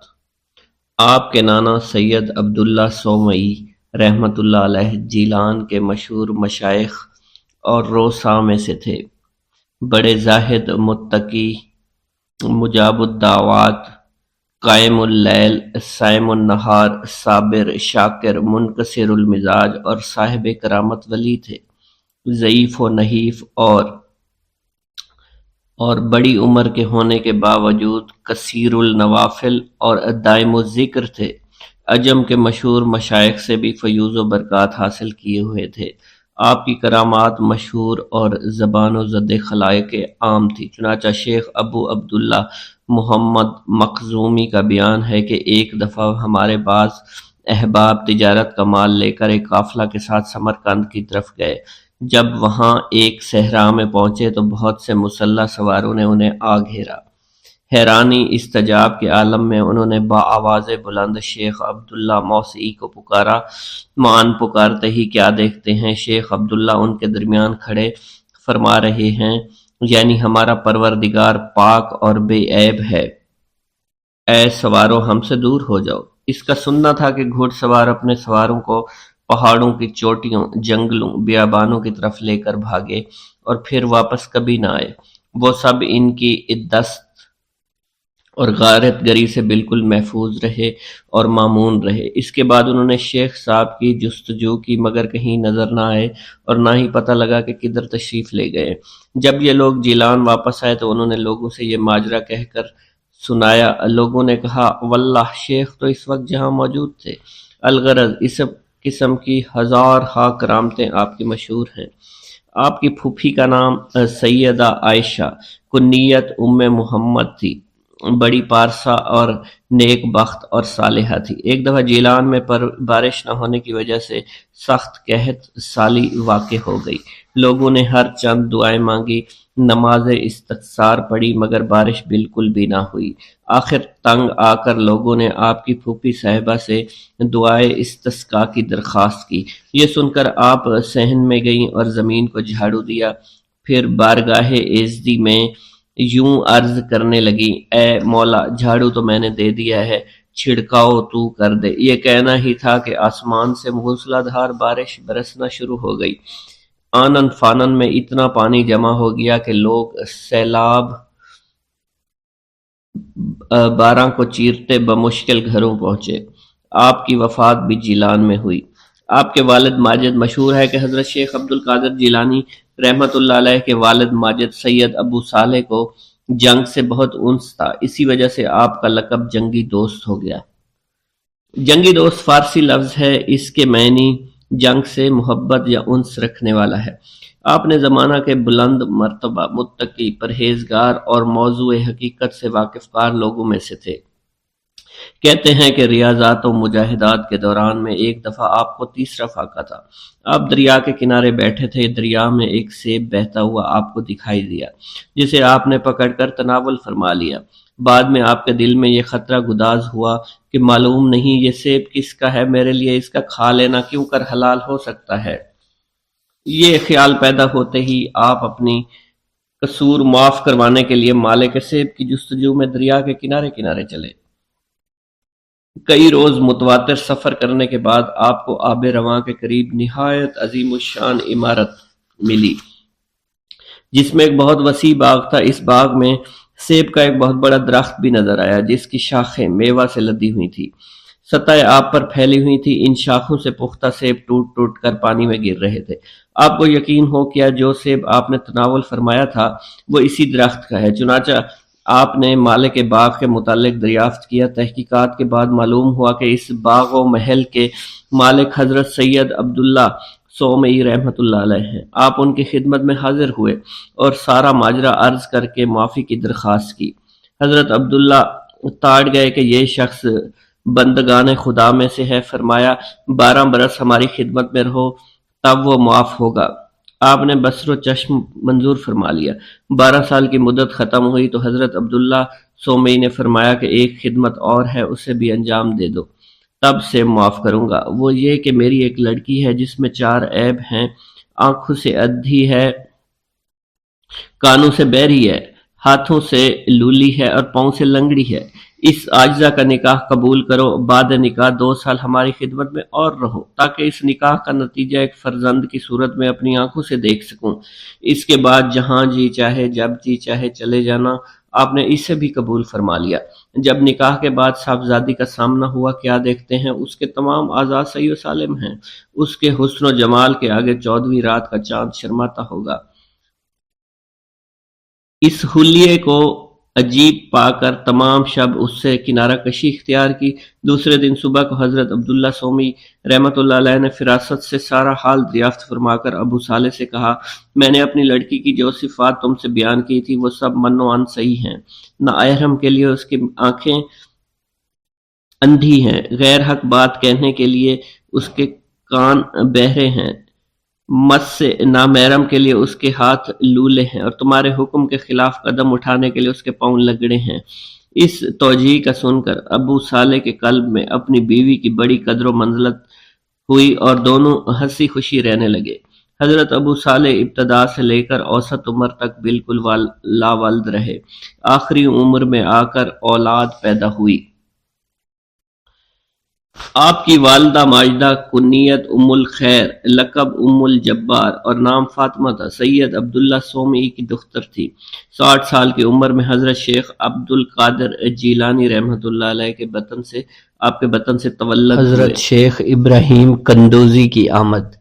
آپ کے نانا سید عبداللہ سومئی رحمۃ اللہ علیہ جیلان کے مشہور مشائخ اور روسا میں سے تھے۔ بڑے زاہد، متقی، مجاب الدعوات، قائم اللیل، صائم النہار، صابر، شاکر، منکسر المزاج اور صاحب کرامت ولی تھے۔ ضعیف و نحیف اور بڑی عمر کے ہونے کے باوجود کثیر النوافل اور دائم الذکر تھے۔ عجم کے مشہور مشائخ سے بھی فیوض و برکات حاصل کیے ہوئے تھے۔ آپ کی کرامات مشہور اور زبان و زد خلائق عام تھی۔ چنانچہ شیخ ابو عبداللہ محمد مخزومی کا بیان ہے کہ ایک دفعہ ہمارے بعض احباب تجارت کا مال لے کر ایک قافلہ کے ساتھ سمرقند کی طرف گئے۔ جب وہاں ایک صحرا میں پہنچے تو بہت سے مسلح سواروں نے انہیں آ گھیرا۔ حیرانی استعجاب کے عالم میں انہوں نے بآواز بلند شیخ عبداللہ موسعی کو پکارا۔ مان پکارتے ہی کیا دیکھتے ہیں، شیخ عبداللہ ان کے درمیان کھڑے فرما رہے ہیں، یعنی ہمارا پروردگار پاک اور بے عیب ہے، اے سوارو ہم سے دور ہو جاؤ۔ اس کا سننا تھا کہ گھوڑ سوار اپنے سواروں کو پہاڑوں کی چوٹیوں، جنگلوں، بیابانوں کی طرف لے کر بھاگے اور پھر واپس کبھی نہ آئے۔ وہ سب ان کی دست اور غارت گری سے بالکل محفوظ رہے اور مامون رہے۔ اس کے بعد انہوں نے شیخ صاحب کی جستجو کی مگر کہیں نظر نہ آئے اور نہ ہی پتہ لگا کہ کدھر تشریف لے گئے۔ جب یہ لوگ جیلان واپس آئے تو انہوں نے لوگوں سے یہ ماجرا کہہ کر سنایا۔ لوگوں نے کہا، واللہ شیخ تو اس وقت جہاں موجود تھے۔ الغرض اس قسم کی ہزارہا کرامتیں آپ کی مشہور ہیں۔ آپ کی پھوپھی کا نام سیدہ عائشہ کنیت ام محمد تھی، بڑی پارسا اور نیک بخت اور صالحہ تھی۔ ایک دفعہ جیلان میں بارش نہ ہونے کی وجہ سے سخت قحط سالی واقع ہو گئی۔ لوگوں نے ہر چند دعائیں مانگی، نماز استخسار پڑھی، مگر بارش بالکل بھی نہ ہوئی۔ آخر تنگ آ کر لوگوں نے آپ کی پھوپھی صاحبہ سے دعائے استسقاء کی درخواست کی۔ یہ سن کر آپ صحن میں گئیں اور زمین کو جھاڑو دیا، پھر بارگاہ ایزدی میں یوں عرض کرنے لگی، اے مولا، جھاڑو تو میں نے دے دیا ہے، چھڑکاؤ تو کر دے۔ یہ کہنا ہی تھا کہ آسمان سے موسلا دھار بارش برسنا شروع ہو گئی۔ آنن فانن میں اتنا پانی جمع ہو گیا کہ لوگ سیلاب باراں کو چیرتے بمشکل گھروں پہنچے۔ آپ کی وفات بھی جیلان میں ہوئی۔ آپ کے والد ماجد، مشہور ہے کہ حضرت شیخ عبد القادر جیلانی رحمۃ اللہ علیہ کے والد ماجد سید ابو صالح کو جنگ سے بہت انس تھا، اسی وجہ سے آپ کا لقب جنگی دوست ہو گیا۔ جنگی دوست فارسی لفظ ہے، اس کے معنی جنگ سے محبت یا انس رکھنے والا ہے۔ آپ نے زمانہ کے بلند مرتبہ، متقی، پرہیزگار اور موضوع حقیقت سے واقف کار لوگوں میں سے تھے۔ کہتے ہیں کہ ریاضات و مجاہدات کے دوران میں ایک دفعہ آپ کو تیسرا فاقہ تھا۔ آپ دریا کے کنارے بیٹھے تھے، دریا میں ایک سیب بہتا ہوا آپ کو دکھائی دیا، جسے آپ نے پکڑ کر تناول فرما لیا۔ بعد میں آپ کے دل میں یہ خطرہ گداز ہوا کہ معلوم نہیں یہ سیب کس کا ہے، میرے لیے اس کا کھا لینا کیوں کر حلال ہو سکتا ہے۔ یہ خیال پیدا ہوتے ہی آپ اپنی قصور معاف کروانے کے لیے مالک سیب کی جستجو میں دریا کے کنارے کنارے چلے۔ کئی روز متواتر سفر کرنے کے بعد آپ کو آب رواں کے قریب نہایت عظیم الشان عمارت ملی، جس میں ایک بہت وسیع باغ تھا۔ اس باغ میں سیب کا ایک بہت بڑا درخت بھی نظر آیا، جس کی شاخیں میوہ سے لدی ہوئی تھی، سطح آپ پر پھیلی ہوئی تھی۔ ان شاخوں سے پختہ سیب ٹوٹ ٹوٹ کر پانی میں گر رہے تھے۔ آپ کو یقین ہو کیا جو سیب آپ نے تناول فرمایا تھا وہ اسی درخت کا ہے۔ چنانچہ آپ نے مالک باغ کے متعلق دریافت کیا۔ تحقیقات کے بعد معلوم ہوا کہ اس باغ و محل کے مالک حضرت سید عبداللہ سومئی رحمۃ اللہ علیہ ہیں۔ آپ ان کی خدمت میں حاضر ہوئے اور سارا ماجرا عرض کر کے معافی کی درخواست کی۔ حضرت عبداللہ تاڑ گئے کہ یہ شخص بندگان خدا میں سے ہے۔ فرمایا 12 برس ہماری خدمت میں رہو تب وہ معاف ہوگا۔ آپ نے بصر و چشم منظور فرما لیا۔ 12 سال کی مدت ختم ہوئی تو حضرت عبداللہ سومئی نے فرمایا کہ ایک خدمت اور ہے، اسے بھی انجام دے دو، تب سے معاف کروں گا۔ وہ یہ کہ میری ایک لڑکی ہے جس میں 4 عیب ہیں، آنکھوں سے ادھی ہے، کانوں سے بہری ہے، ہاتھوں سے لولی ہے اور پاؤں سے لنگڑی ہے۔ اس عاجزہ کا نکاح قبول کرو، بعد نکاح 2 سال ہماری خدمت میں اور رہو تاکہ اس نکاح کا نتیجہ ایک فرزند کی صورت میں اپنی آنکھوں سے دیکھ سکوں۔ اس کے بعد جہاں جی چاہے جب جی چاہے چلے جانا۔ آپ نے اسے بھی قبول فرما لیا۔ جب نکاح کے بعد صاحبزادی کا سامنا ہوا، کیا دیکھتے ہیں؟ اس کے تمام اعضاء صحیح و سالم ہیں۔ اس کے حسن و جمال کے آگے 14ویں رات کا چاند شرماتا ہوگا۔ اس حلیے کو عجیب پا کر تمام شب اس سے کنارہ کشی اختیار کی۔ دوسرے دن صبح کو حضرت عبداللہ سومی رحمۃ اللہ علیہ نے فراست سے سارا حال دریافت فرما کر ابو صالح سے کہا، میں نے اپنی لڑکی کی جو صفات تم سے بیان کی تھی وہ سب من و عن صحیح ہیں۔ نااحرم کے لیے اس کی آنکھیں اندھی ہیں، غیر حق بات کہنے کے لیے اس کے کان بہرے ہیں، مس سے نامحرم کے لیے اس کے ہاتھ لولے ہیں، اور تمہارے حکم کے خلاف قدم اٹھانے کے لیے اس کے پاؤں لگڑے ہیں۔ اس توجیہ کا سن کر ابو صالح کے قلب میں اپنی بیوی کی بڑی قدر و منزلت ہوئی اور دونوں ہنسی خوشی رہنے لگے۔ حضرت ابو صالح ابتدا سے لے کر اوسط عمر تک بالکل لاولد رہے۔ آخری عمر میں آ کر اولاد پیدا ہوئی۔ آپ کی والدہ ماجدہ کنیت ام الخیر، لقب ام الجبار اور نام فاطمہ تھا، سید عبداللہ سومی کی دختر تھی۔ 60 سال کی عمر میں حضرت شیخ عبد القادر جیلانی رحمۃ اللہ علیہ کے آپ کے بطن سے تولد ہوئے۔ حضرت شیخ ابراہیم قندوزی کی آمد۔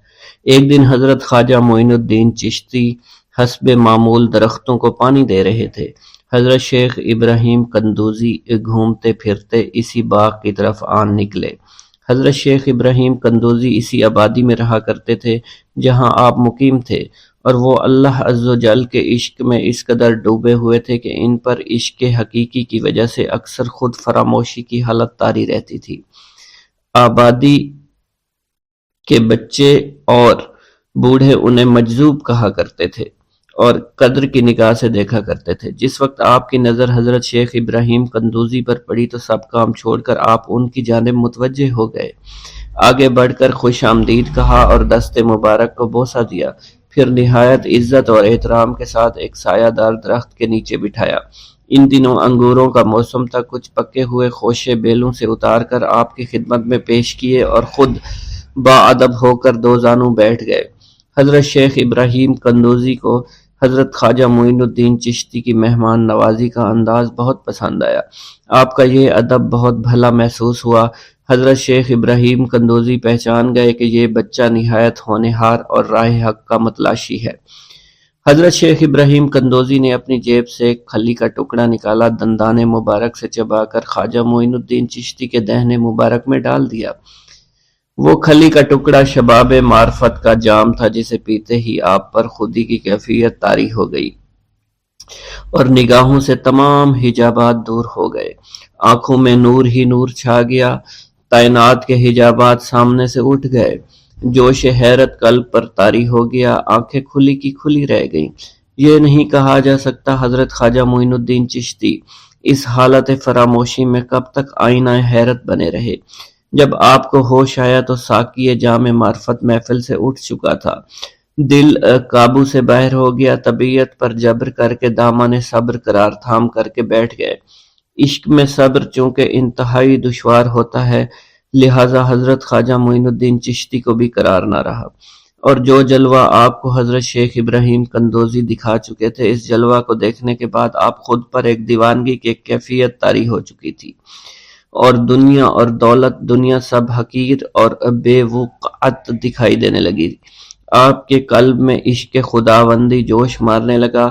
ایک دن حضرت خواجہ معین الدین چشتی حسب معمول درختوں کو پانی دے رہے تھے۔ حضرت شیخ ابراہیم قندوزی گھومتے پھرتے اسی باغ کی طرف آن نکلے۔ حضرت شیخ ابراہیم قندوزی اسی آبادی میں رہا کرتے تھے جہاں آپ مقیم تھے، اور وہ اللہ عز و جل کے عشق میں اس قدر ڈوبے ہوئے تھے کہ ان پر عشق حقیقی کی وجہ سے اکثر خود فراموشی کی حالت طاری رہتی تھی۔ آبادی کے بچے اور بوڑھے انہیں مجذوب کہا کرتے تھے اور قدر کی نگاہ سے دیکھا کرتے تھے۔ جس وقت آپ کی نظر حضرت شیخ ابراہیم قندوزی پر پڑی تو سب کام چھوڑ کر آپ ان کی جانب متوجہ ہو گئے۔ آگے بڑھ کر خوش آمدید کہا اور دست مبارک کو بوسہ دیا، پھر نہایت عزت اور احترام کے ساتھ ایک سایہ دار درخت کے نیچے بٹھایا۔ ان دنوں انگوروں کا موسم تھا، کچھ پکے ہوئے خوشے بیلوں سے اتار کر آپ کی خدمت میں پیش کیے اور خود باادب ہو کر 2 زانوں بیٹھ گئے۔ حضرت شیخ ابراہیم قندوزی کو حضرت خواجہ معین الدین چشتی کی مہمان نوازی کا انداز بہت پسند آیا۔ آپ کا یہ ادب بہت بھلا محسوس ہوا۔ حضرت شیخ ابراہیم قندوزی پہچان گئے کہ یہ بچہ نہایت ہونہار اور راہ حق کا متلاشی ہے۔ حضرت شیخ ابراہیم قندوزی نے اپنی جیب سے ایک کھلی کا ٹکڑا نکالا، دندان مبارک سے چبا کر خواجہ معین الدین چشتی کے دہنے مبارک میں ڈال دیا۔ وہ کھلی کا ٹکڑا شباب معرفت کا جام تھا جسے پیتے ہی آپ پر خودی کی کیفیت طاری ہو گئی اور نگاہوں سے تمام حجابات دور ہو گئے۔ آنکھوں میں نور ہی نور چھا گیا، تعینات کے حجابات سامنے سے اٹھ گئے، جوش حیرت قلب پر طاری ہو گیا، آنکھیں کھلی کی کھلی رہ گئیں۔ یہ نہیں کہا جا سکتا حضرت خواجہ معین الدین چشتی اس حالت فراموشی میں کب تک آئینہ حیرت بنے رہے۔ جب آپ کو ہوش آیا تو ساقی جام معرفت محفل سے اٹھ چکا تھا، دل قابو سے باہر ہو گیا، طبیعت پر جبر کر کے دامن صبر قرار تھام کر کے بیٹھ گئے۔ عشق میں صبر چونکہ انتہائی دشوار ہوتا ہے، لہٰذا حضرت خواجہ معین الدین چشتی کو بھی قرار نہ رہا، اور جو جلوہ آپ کو حضرت شیخ ابراہیم قندوزی دکھا چکے تھے، اس جلوہ کو دیکھنے کے بعد آپ خود پر ایک دیوانگی کی ایک کیفیت طاری ہو چکی تھی، اور دنیا اور دولت، دنیا سب حقیر اور بے وقعت دکھائی دینے لگی۔ آپ کے قلب میں عشق خداوندی جوش مارنے لگا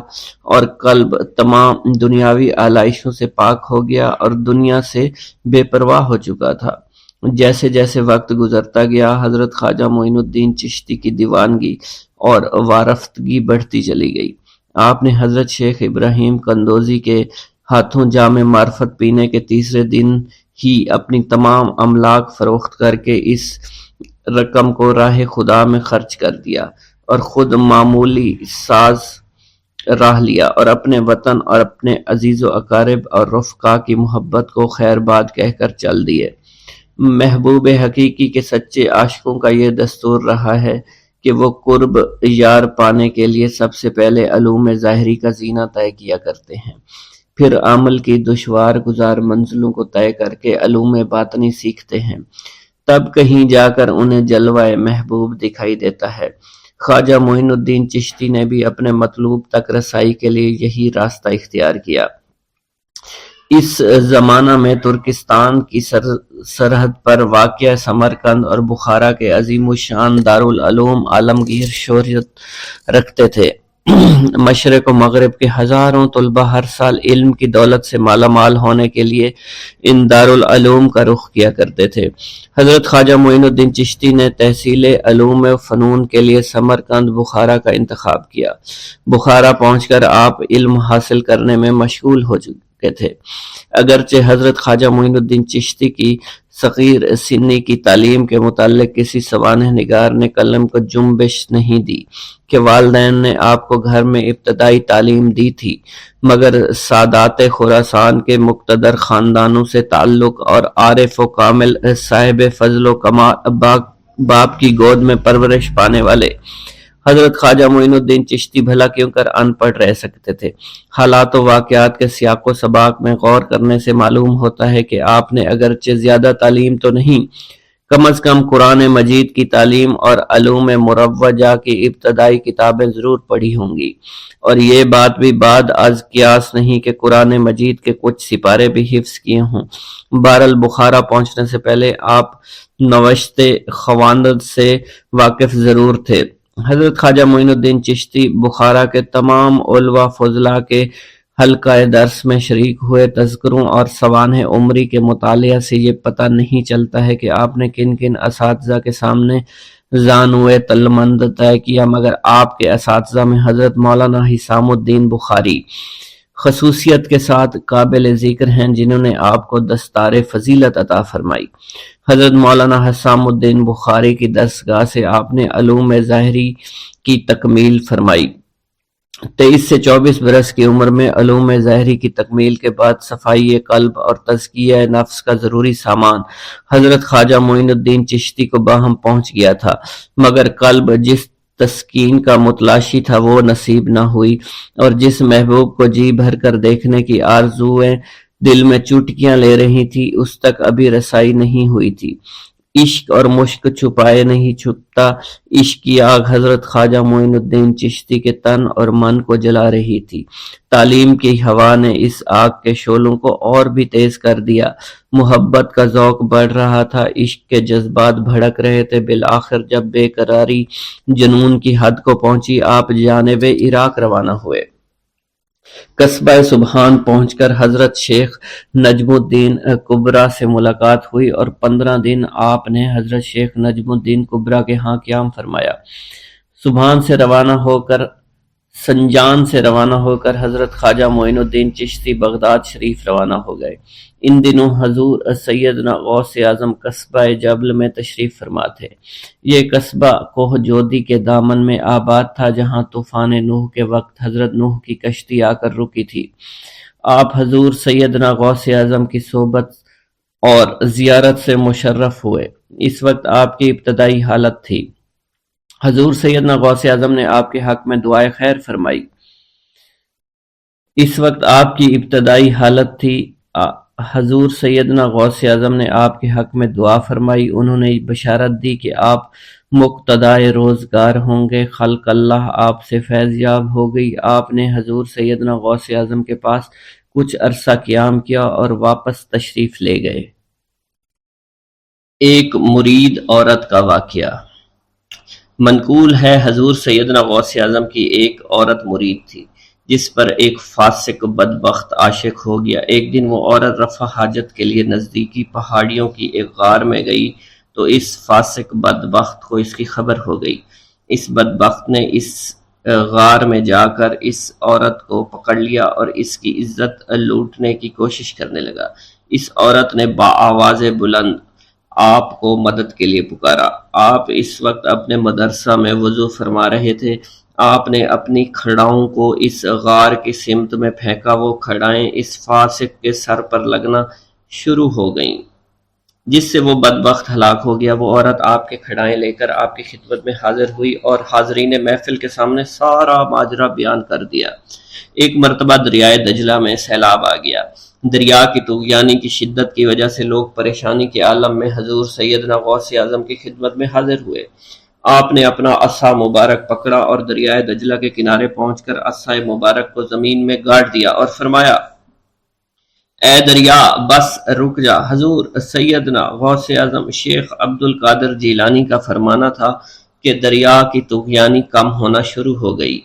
اور قلب تمام دنیاوی آلائشوں سے پاک ہو گیا اور دنیا سے بے پرواہ ہو چکا تھا۔ جیسے جیسے وقت گزرتا گیا، حضرت خواجہ معین الدین چشتی کی دیوانگی اور وارفتگی بڑھتی چلی گئی۔ آپ نے حضرت شیخ ابراہیم قندوزی کے ہاتھوں جام معرفت پینے کے تیسرے دن ہی اپنی تمام املاک فروخت کر کے اس رقم کو راہ خدا میں خرچ کر دیا اور خود معمولی ساز راہ لیا اور اپنے وطن اور اپنے عزیز و اقارب اور رفقا کی محبت کو خیر باد کہہ کر چل دیے۔ محبوب حقیقی کے سچے عاشقوں کا یہ دستور رہا ہے کہ وہ قرب یار پانے کے لیے سب سے پہلے علوم ظاہری کا زینہ طے کیا کرتے ہیں، پھر عمل کی دشوار گزار منزلوں کو طے کر کے علوم باطنی سیکھتے ہیں، تب کہیں جا کر انہیں جلوہ محبوب دکھائی دیتا ہے۔ خواجہ معین الدین چشتی نے بھی اپنے مطلوب تک رسائی کے لیے یہی راستہ اختیار کیا۔ اس زمانہ میں ترکستان کی سرحد پر واقع سمرقند اور بخارا کے عظیم الشان دارالعلوم عالمگیر شہرت رکھتے تھے۔ مشرق و مغرب کے ہزاروں طلبہ ہر سال علم کی دولت سے مالا مال ہونے کے لیے ان دارالعلوم کا رخ کیا کرتے تھے۔ حضرت خواجہ معین الدین چشتی نے تحصیل علوم و فنون کے لیے سمرقند بخارا کا انتخاب کیا۔ بخارا پہنچ کر آپ علم حاصل کرنے میں مشغول ہو چکے تھے۔ اگرچہ حضرت خواجہ معین الدین چشتی کی صغیر سنی کی تعلیم کے متعلق کسی سوانح نگار نے قلم کو جنبش نہیں دی کہ والدین نے آپ کو گھر میں ابتدائی تعلیم دی تھی، مگر سادات خراسان کے مقتدر خاندانوں سے تعلق اور عارف و کامل صاحب فضل و کمال باپ کی گود میں پرورش پانے والے حضرت خواجہ معین الدین چشتی بھلا کیوں کر ان پڑھ رہ سکتے تھے۔ حالات و واقعات کے سیاق و سباق میں غور کرنے سے معلوم ہوتا ہے کہ آپ نے اگرچہ زیادہ تعلیم تو نہیں، کم از کم قرآن مجید کی تعلیم اور علوم مروجہ کی ابتدائی کتابیں ضرور پڑھی ہوں گی، اور یہ بات بھی بعد از قیاس نہیں کہ قرآن مجید کے کچھ سپارے بھی حفظ کیے ہوں۔ بہرحال بخارا پہنچنے سے پہلے آپ نوشت خواندند سے واقف ضرور تھے۔ حضرت خواجہ معین الدین چشتی بخارا کے تمام علماء فضلاء کے حلقہ درس میں شریک ہوئے۔ تذکروں اور سوانح عمری کے مطالعہ سے یہ پتہ نہیں چلتا ہے کہ آپ نے کن کن اساتذہ کے سامنے زانوئے تلمند طے کیا، مگر آپ کے اساتذہ میں حضرت مولانا حسام الدین بخاری خصوصیت کے ساتھ قابل ذکر ہیں، جنہوں نے آپ کو دستار فضیلت عطا فرمائی۔ حضرت مولانا حسام الدین بخاری کی درسگاہ سے آپ نے علوم ظاہری کی تکمیل فرمائی۔ 23 سے 24 برس کی عمر میں علوم ظاہری کی تکمیل کے بعد صفائی قلب اور تزکیہ نفس کا ضروری سامان حضرت خواجہ معین الدین چشتی کو باہم پہنچ گیا تھا، مگر قلب جس تسکین کا متلاشی تھا وہ نصیب نہ ہوئی، اور جس محبوب کو جی بھر کر دیکھنے کی آرزویں دل میں چوٹکیاں لے رہی تھی اس تک ابھی رسائی نہیں ہوئی تھی۔ عشق اور مشک چھپائے نہیں چھپتا، عشق کی آگ حضرت خواجہ معین الدین چشتی کے تن اور من کو جلا رہی تھی۔ تعلیم کی ہوا نے اس آگ کے شعلوں کو اور بھی تیز کر دیا، محبت کا ذوق بڑھ رہا تھا، عشق کے جذبات بھڑک رہے تھے۔ بالآخر جب بے قراری جنون کی حد کو پہنچی، آپ جانب عراق روانہ ہوئے۔ قصبہ سبحان پہنچ کر حضرت شیخ نجم الدین کبرا سے ملاقات ہوئی اور 15 دن آپ نے حضرت شیخ نجم الدین کبرا کے ہاں قیام فرمایا۔ سبحان سے روانہ ہو کر سنجان سے روانہ ہو کر حضرت خواجہ معین الدین چشتی بغداد شریف روانہ ہو گئے۔ ان دنوں حضور سیدنا غوث اعظم قصبہ جبل میں تشریف فرما تھے۔ یہ قصبہ کوہ جودی کے دامن میں آباد تھا، جہاں طوفان نوح کے وقت حضرت نوح کی کشتی آ کر رکی تھی۔ آپ حضور سیدنا غوث اعظم کی صحبت اور زیارت سے مشرف ہوئے۔ اس وقت آپ کی ابتدائی حالت تھی۔ حضور سیدنا غوث اعظم نے آپ کے حق میں دعائے خیر فرمائی۔ اس وقت آپ کی ابتدائی حالت تھی۔ حضور سیدنا غوث اعظم نے آپ کے حق میں دعا فرمائی۔ انہوں نے بشارت دی کہ آپ مقتدائے روزگار ہوں گے۔ خلق اللہ آپ سے فیض یاب ہو گئی۔ آپ نے حضور سیدنا غوث اعظم کے پاس کچھ عرصہ قیام کیا اور واپس تشریف لے گئے۔ ایک مرید عورت کا واقعہ منقول ہے، حضور سیدنا غوث اعظم کی ایک عورت مرید تھی جس پر ایک فاسق بدبخت عاشق ہو گیا۔ ایک دن وہ عورت رفع حاجت کے لیے نزدیکی پہاڑیوں کی ایک غار میں گئی تو اس فاسق بدبخت کو اس کی خبر ہو گئی۔ اس بدبخت نے اس غار میں جا کر اس عورت کو پکڑ لیا اور اس کی عزت لوٹنے کی کوشش کرنے لگا۔ اس عورت نے بآواز بلند آپ کو مدد کے لیے پکارا۔ آپ اس وقت اپنے مدرسہ میں وضو فرما رہے تھے۔ آپ نے اپنی کھڑاؤں کو اس غار کی سمت میں پھینکا۔ وہ کھڑائیں اس فاسق کے سر پر لگنا شروع ہو گئیں، جس سے وہ بدبخت ہلاک ہو گیا۔ وہ عورت آپ کے کھڑائیں لے کر آپ کی خدمت میں حاضر ہوئی اور حاضرین محفل کے سامنے سارا ماجرا بیان کر دیا۔ ایک مرتبہ دریائے دجلہ میں سیلاب آ گیا۔ دریا کی طغیانی کی شدت کی وجہ سے لوگ پریشانی کے عالم میں حضور سیدنا غوث اعظم کی خدمت میں حاضر ہوئے۔ آپ نے اپنا عصا مبارک پکڑا اور دریائے دجلہ کے کنارے پہنچ کر عصا مبارک کو زمین میں گاڑ دیا اور فرمایا، اے دریا بس رک جا۔ حضور سیدنا غوث اعظم شیخ عبد القادر جیلانی کا فرمانا تھا کہ دریا کی طغیانی کم ہونا شروع ہو گئی۔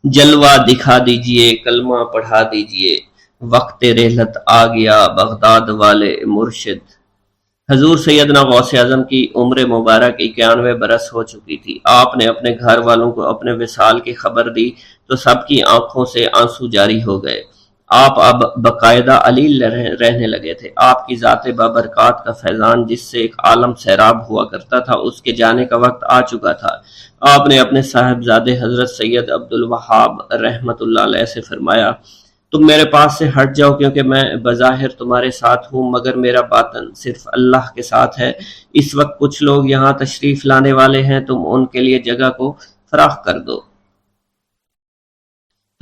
جلوہ دکھا دیجئے، کلمہ پڑھا دیجئے، وقت رحلت آ گیا بغداد والے مرشد۔ حضور سیدنا غوث اعظم کی عمر مبارک 91 برس ہو چکی تھی۔ آپ نے اپنے گھر والوں کو اپنے وصال کی خبر دی تو سب کی آنکھوں سے آنسو جاری ہو گئے۔ آپ اب باقاعدہ علیل رہنے لگے تھے۔ آپ کی ذات بابرکات کا فیضان جس سے ایک عالم سیراب ہوا کرتا تھا، اس کے جانے کا وقت آ چکا تھا۔ آپ نے اپنے صاحبزادے حضرت سید عبد الوہاب رحمۃ اللہ علیہ سے فرمایا، تم میرے پاس سے ہٹ جاؤ کیونکہ میں بظاہر تمہارے ساتھ ہوں مگر میرا باطن صرف اللہ کے ساتھ ہے۔ اس وقت کچھ لوگ یہاں تشریف لانے والے ہیں، تم ان کے لیے جگہ کو فراخ کر دو۔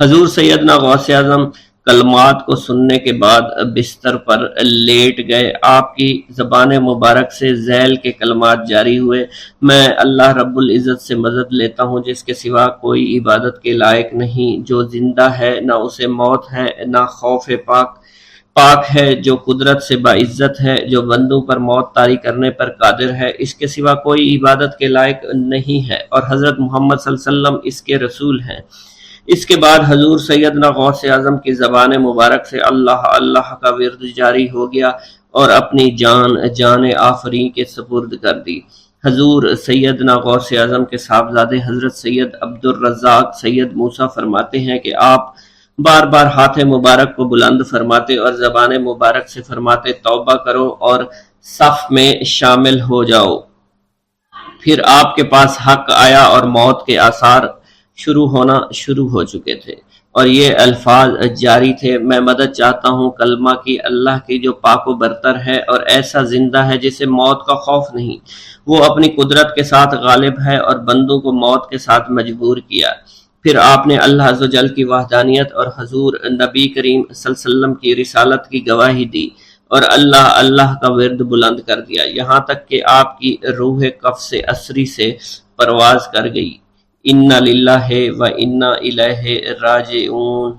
حضور سیدنا غوث اعظم کلمات کو سننے کے بعد بستر پر لیٹ گئے۔ آپ کی زبان مبارک سے ذیل کے کلمات جاری ہوئے، میں اللہ رب العزت سے مدد لیتا ہوں جس کے سوا کوئی عبادت کے لائق نہیں، جو زندہ ہے نہ اسے موت ہے نہ خوف پاک ہے، جو قدرت سے باعزت ہے، جو بندوں پر موت طاری کرنے پر قادر ہے، اس کے سوا کوئی عبادت کے لائق نہیں ہے، اور حضرت محمد صلی اللہ علیہ وسلم اس کے رسول ہیں۔ اس کے بعد حضور سیدنا غوث اعظم کی زبان مبارک سے اللہ اللہ کا ورد جاری ہو گیا اور اپنی جان آفریں کے سپرد کر دی۔ حضور سیدنا غوث اعظم کے صاحبزادے حضرت سید عبد الرزاق سید موسیٰ فرماتے ہیں کہ آپ بار بار ہاتھ مبارک کو بلند فرماتے اور زبان مبارک سے فرماتے، توبہ کرو اور صف میں شامل ہو جاؤ۔ پھر آپ کے پاس حق آیا اور موت کے آثار ہونا شروع ہو چکے تھے، اور یہ الفاظ جاری تھے، میں مدد چاہتا ہوں کلمہ کی، اللہ کی جو پاک و برتر ہے اور ایسا زندہ ہے جسے موت کا خوف نہیں، وہ اپنی قدرت کے ساتھ غالب ہے اور بندوں کو موت کے ساتھ مجبور کیا۔ پھر آپ نے اللہ عز و جل کی وحدانیت اور حضور نبی کریم صلی اللہ علیہ وسلم کی رسالت کی گواہی دی اور اللہ اللہ کا ورد بلند کر دیا، یہاں تک کہ آپ کی روح قفس اسری سے پرواز کر گئی۔ اِنَّ لِلَّهِ وَإِنَّا إِلَيْهِ راجعون۔